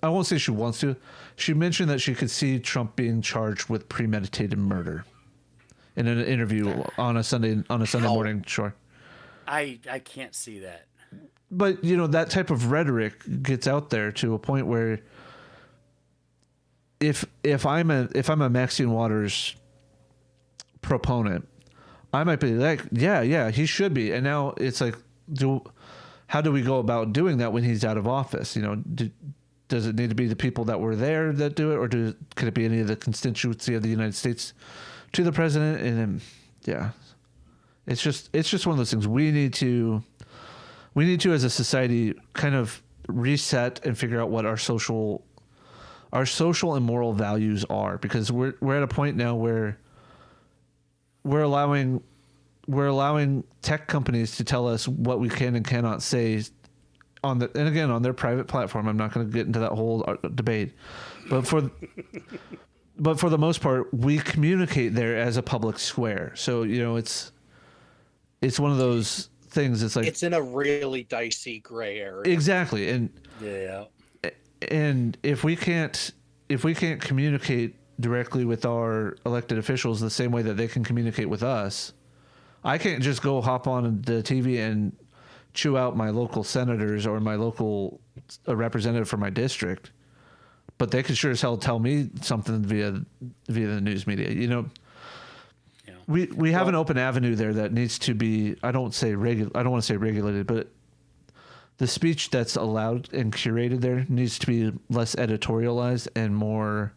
I won't say she wants to. She mentioned that she could see Trump being charged with premeditated murder in an interview on a Sunday morning. Sure. I can't see that. But, you know, that type of rhetoric gets out there to a point where if I'm a Maxine Waters proponent, I might be like, yeah, he should be. And now it's like, how do we go about doing that when he's out of office? You know, does it need to be the people that were there that do it, or could it be any of the constituency of the United States to the president? And then, yeah, it's just one of those things. We need to as a society kind of reset and figure out what our social and moral values are, because we're at a point now where we're allowing tech companies to tell us what we can and cannot say on their private platform. I'm not going to get into that whole debate, but for the most part, we communicate there as a public square. So, you know, it's one of those things. It's like it's in a really dicey gray area. Exactly, and Yeah. And if we can't communicate directly with our elected officials the same way that they can communicate with us, I can't just go hop on the TV and chew out my local senators or my local representative for my district, but they could sure as hell tell me something via the news media. You know, Yeah. we have an open avenue there that needs to be, I don't want to say regulated, but the speech that's allowed and curated there needs to be less editorialized and more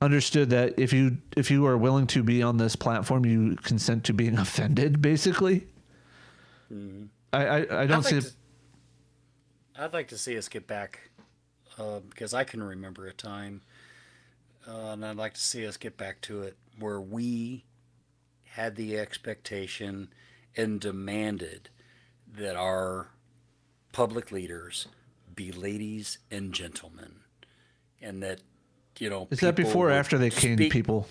understood that if you are willing to be on this platform, you consent to being offended, basically. Mm-hmm. I don't see it. I'd like to see us get back, because I can remember a time, and I'd like to see us get back to it where we had the expectation and demanded that our public leaders be ladies and gentlemen, and that, you know, Is that before or after they caned speak, people?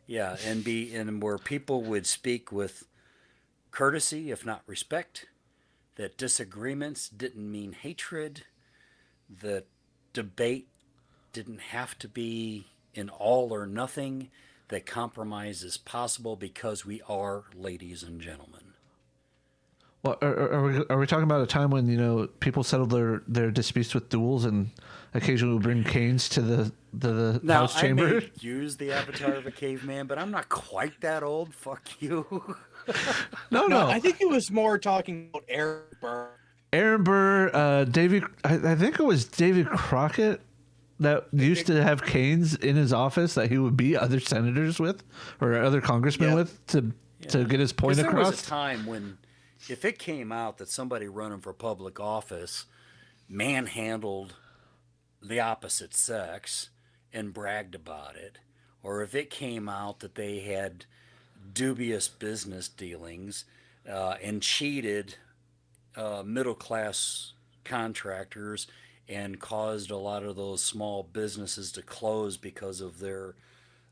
yeah, and where people would speak with courtesy, if not respect, that disagreements didn't mean hatred, that debate didn't have to be an all or nothing, that compromise is possible because we are ladies and gentlemen. Well, are we talking about a time when, you know, people settled their disputes with duels and occasionally would bring canes to the Now, House chamber? I may use the avatar of a caveman, but I'm not quite that old. Fuck you. No. I think it was more talking about Aaron Burr. Aaron Burr, David. I think it was David Crockett that used to have canes in his office that he would beat other senators with or other congressmen with to get his point across. There was a time when, if it came out that somebody running for public office manhandled the opposite sex and bragged about it, or if it came out that they had dubious business dealings and cheated middle class contractors and caused a lot of those small businesses to close because of their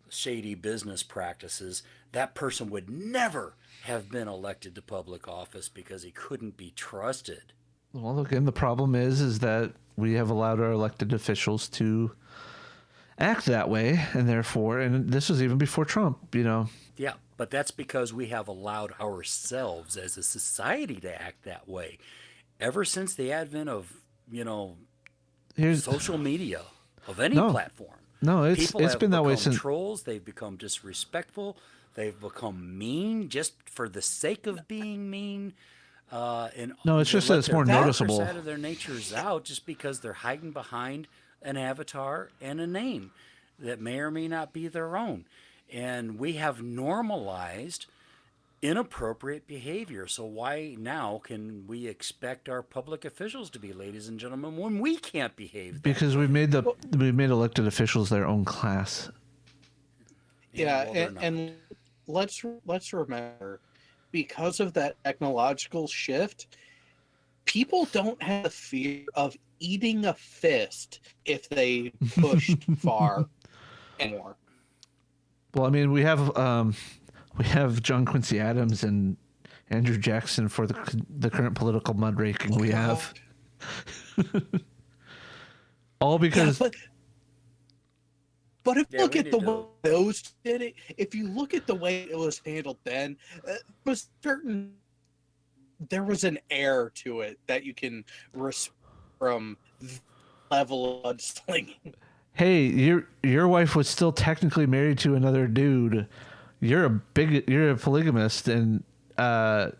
shady business practices, that person would never have been elected to public office because he couldn't be trusted. Well, again, the problem is that we have allowed our elected officials to act that way, and therefore, and this was even before Trump, you know. Yeah, but that's because we have allowed ourselves as a society to act that way. Ever since the advent of, you know, social media, of any platform. No, it's been that way since. Trolls, they've become disrespectful, they've become mean just for the sake of being mean. And no, it's just that it's more noticeable. Side of their natures out just because they're hiding behind an avatar and a name that may or may not be their own. And we have normalized inappropriate behavior. So why now can we expect our public officials to be ladies and gentlemen when we can't behave? Because we've made elected officials their own class. Yeah, and let's remember, because of that technological shift, people don't have the fear of eating a fist if they pushed far anymore. Well, I mean, we have John Quincy Adams and Andrew Jackson for the current political mudraking we have. All because. Yeah, but if you look at the way those did it, if you look at the way it was handled then, there was an air to it that you can respect from the level of slinging. Hey, your wife was still technically married to another dude. You're a polygamist, and no,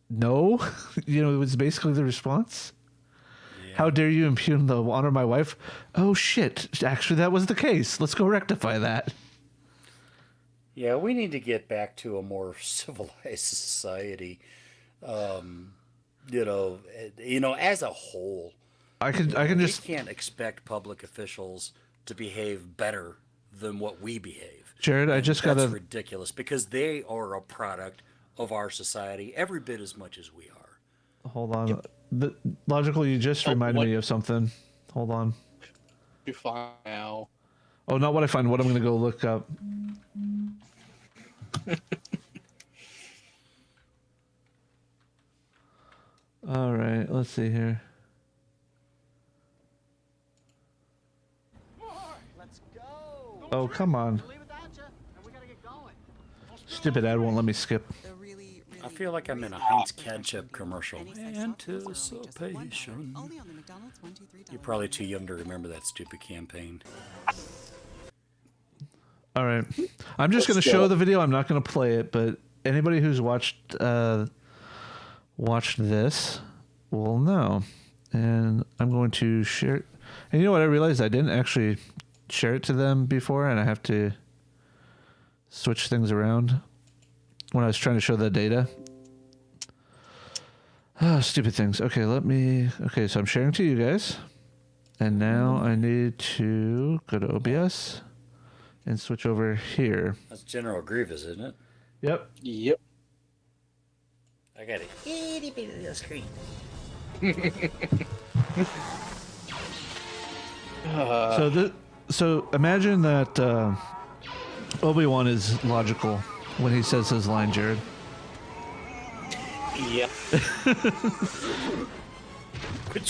you know, it was basically the response. Yeah. How dare you impugn the honor of my wife? Oh shit! Actually, that was the case. Let's go rectify that. Yeah, we need to get back to a more civilized society. You know, as a whole, I can just. We can't expect public officials to behave better than what we behave. Jared, That's ridiculous because they are a product of our society every bit as much as we are. Hold on. Logical, you just reminded me of something. Hold on. You find now. Oh, not what I find. What I'm going to go look up. All right. Let's see here. Oh, come on. Stupid ad won't let me skip. I feel like I'm in a Heinz ketchup commercial. Anticipation. You're probably too young to remember that stupid campaign. All right. I'm just going to show the video. I'm not going to play it, but anybody who's watched this will know. And I'm going to share. And you know what? I realized I didn't actually share it to them before, and I have to switch things around when I was trying to show the data. Oh, stupid things. Okay, okay, so I'm sharing to you guys. And now I need to go to OBS and switch over here. That's General Grievous, isn't it? Yep. Yep. I got a itty bitty little screen. So imagine that Obi-Wan is logical when he says his line, Jared. Yep.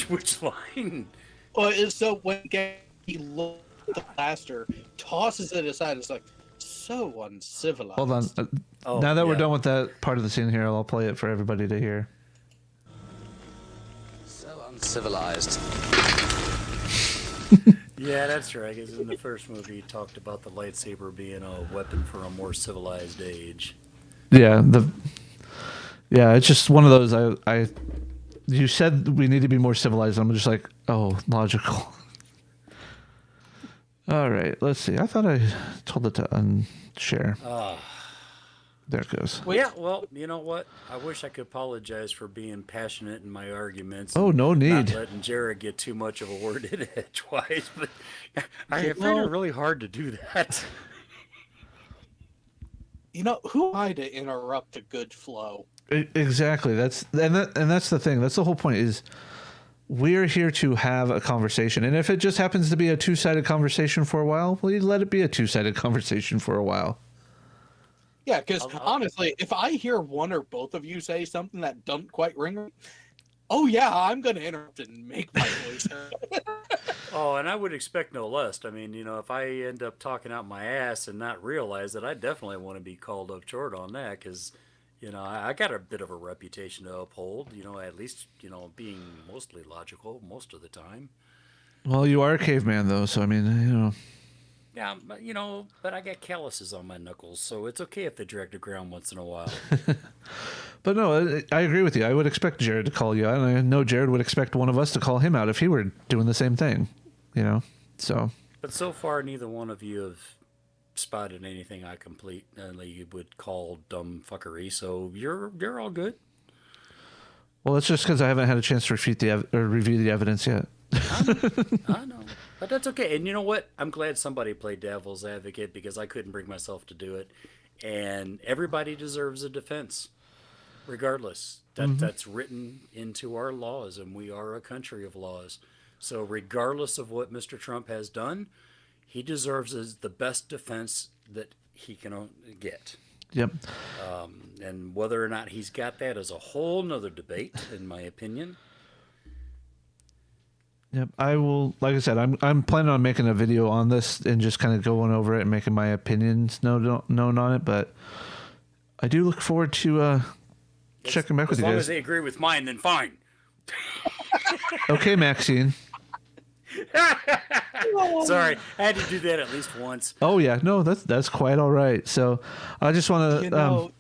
Which line? Well, so when he looks at the blaster, tosses it aside, it's like, so uncivilized. Hold on. Now that we're done with that part of the scene here, I'll play it for everybody to hear. So uncivilized. Yeah, that's right. Because in the first movie, he talked about the lightsaber being a weapon for a more civilized age. Yeah, it's just one of those. You said we need to be more civilized. I'm just like, oh, logical. All right, let's see. I thought I told it to unshare. There it goes. Well, yeah, well, you know what? I wish I could apologize for being passionate in my arguments. Oh, no need. Not letting Jared get too much of a word in edgewise, but I find it really hard to do that. You know, who am I to interrupt a good flow? Exactly. That's the thing. That's the whole point. Is we're here to have a conversation, and if it just happens to be a two-sided conversation for a while, well, you let it be a two-sided conversation for a while. Yeah, because honestly, if I hear one or both of you say something that doesn't quite ring right, oh yeah, I'm going to interrupt and make my voice heard. Oh, and I would expect no less. I mean, you know, if I end up talking out my ass and not realize it, I definitely want to be called up short on that because, you know, I got a bit of a reputation to uphold, you know, at least, you know, being mostly logical most of the time. Well, you are a caveman, though, so I mean, you know. Yeah, you know, but I got calluses on my knuckles, so it's okay if they drag the ground once in a while. But no, I agree with you. I would expect Jared to call you out, and I know Jared would expect one of us to call him out if he were doing the same thing, you know? So. But so far, neither one of you have spotted anything I completely would call dumb fuckery, so you're all good. Well, that's just because I haven't had a chance to review the evidence yet. I know. But that's okay. And you know what? I'm glad somebody played devil's advocate because I couldn't bring myself to do it. And everybody deserves a defense, regardless. That's written into our laws, and we are a country of laws. So regardless of what Mr. Trump has done, he deserves the best defense that he can get. Yep. And whether or not he's got that is a whole nother debate, in my opinion. Yep, I will. Like I said, I'm planning on making a video on this and just kind of going over it and making my opinions known on it. But I do look forward to checking back with you guys. As long as they agree with mine, then fine. Okay, Maxine. Sorry, I had to do that at least once. Oh yeah, no, that's quite all right. So I just want to. You know,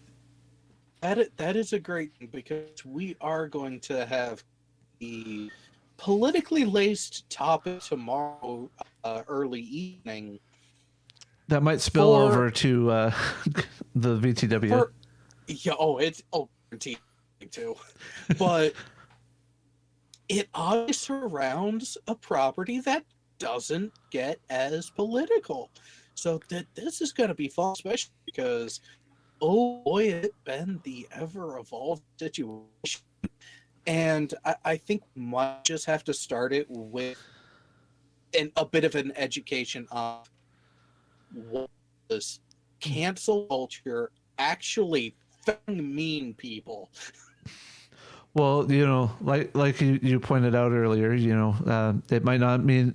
that is a great thing because we are going to have the politically laced topic tomorrow early evening. That might spill over to the VTW. It's too. But it always surrounds a property that doesn't get as political. So this is going to be fun, especially because, oh boy, it's been the ever-evolving situation. And I think we might just have to start it with a bit of an education of what does cancel culture actually mean, people. Well, you know, like you pointed out earlier, you know, it might not mean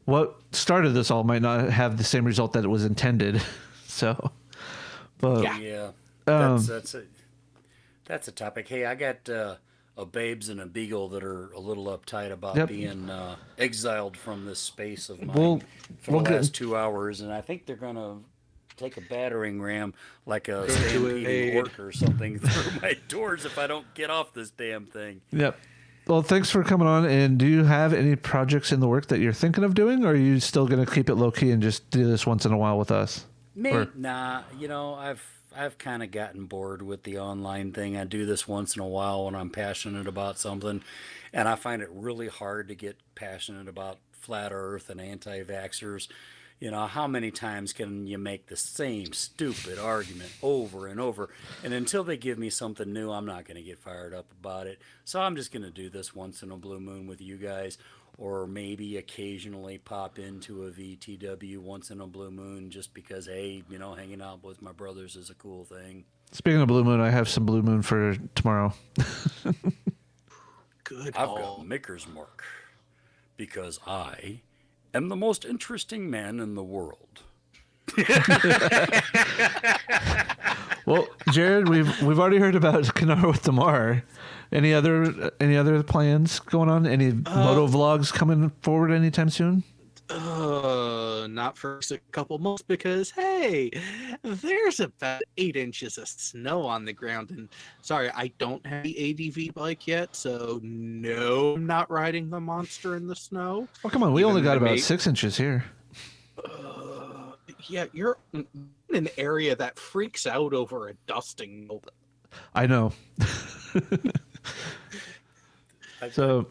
what started this all might not have the same result that it was intended. So, but Yeah, Um, that's a topic. Hey, I got a Babes and a Beagle that are a little uptight about Yep. being exiled from this space of mine We'll- for we'll the get- last 2 hours, and I think they're gonna take a battering ram like a to stampeding a- orc or something through my doors if I don't get off this damn thing. yep. Well, thanks for coming on. And do you have any projects in the work that you're thinking of doing, or are you still going to keep it low key and just do this once in a while with us? Nah, I've kind of gotten bored with the online thing. I do this once in a while when I'm passionate about something, and I find it really hard to get passionate about flat Earth and anti-vaxxers. How many times can you make the same stupid argument over and over? And until they give me something new, I'm not going to get fired up about it. So I'm just going to do this once in a blue moon with you guys, or maybe occasionally pop into a VTW once in a blue moon just because, hey, hanging out with my brothers is a cool thing. Speaking of Blue Moon, I have some Blue Moon for tomorrow. Good. I've got Maker's Mark because I am the most interesting man in the world. Well, Jared, we've already heard about Kanar with Damar. Any other plans going on? Any moto vlogs coming forward anytime soon? Not for a couple months because hey, there's about 8 inches of snow on the ground, and sorry, I don't have the ADV bike yet, so no, I'm not riding the monster in the snow. Oh, come on. We Even only got my about mate- 6 inches here. Yeah, you're in an area that freaks out over a dusting. I know. So-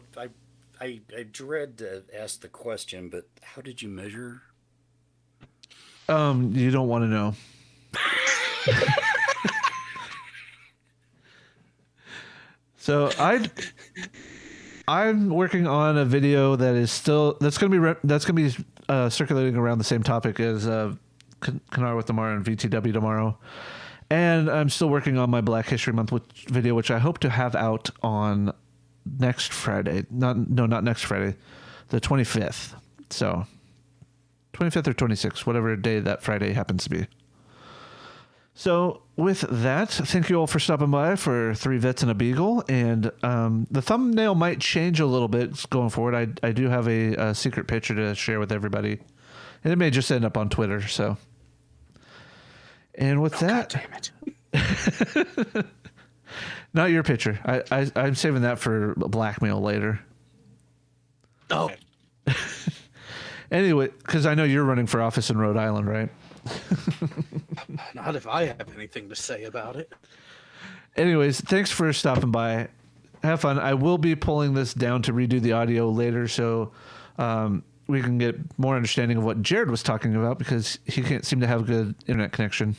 I dread to ask the question, but how did you measure? You don't want to know. So I'm working on a video that's going to be circulating around the same topic as Kanar with Damar and VTW tomorrow, and I'm still working on my Black History Month video, which I hope to have out on next Friday. Not next Friday, the 25th. So 25th or 26th, whatever day that Friday happens to be. So with that, thank you all for stopping by for 3 Vets and a Beagle. And the thumbnail might change a little bit going forward. I do have a secret picture to share with everybody. And it may just end up on Twitter. So, and with that, God damn it. not your picture. I'm saving that for blackmail later. Oh, Anyway, because I know you're running for office in Rhode Island, right? not if I have anything to say about it. Anyways, thanks for stopping by. Have fun. I will be pulling this down to redo the audio later, so we can get more understanding of what Jared was talking about because he can't seem to have a good internet connection.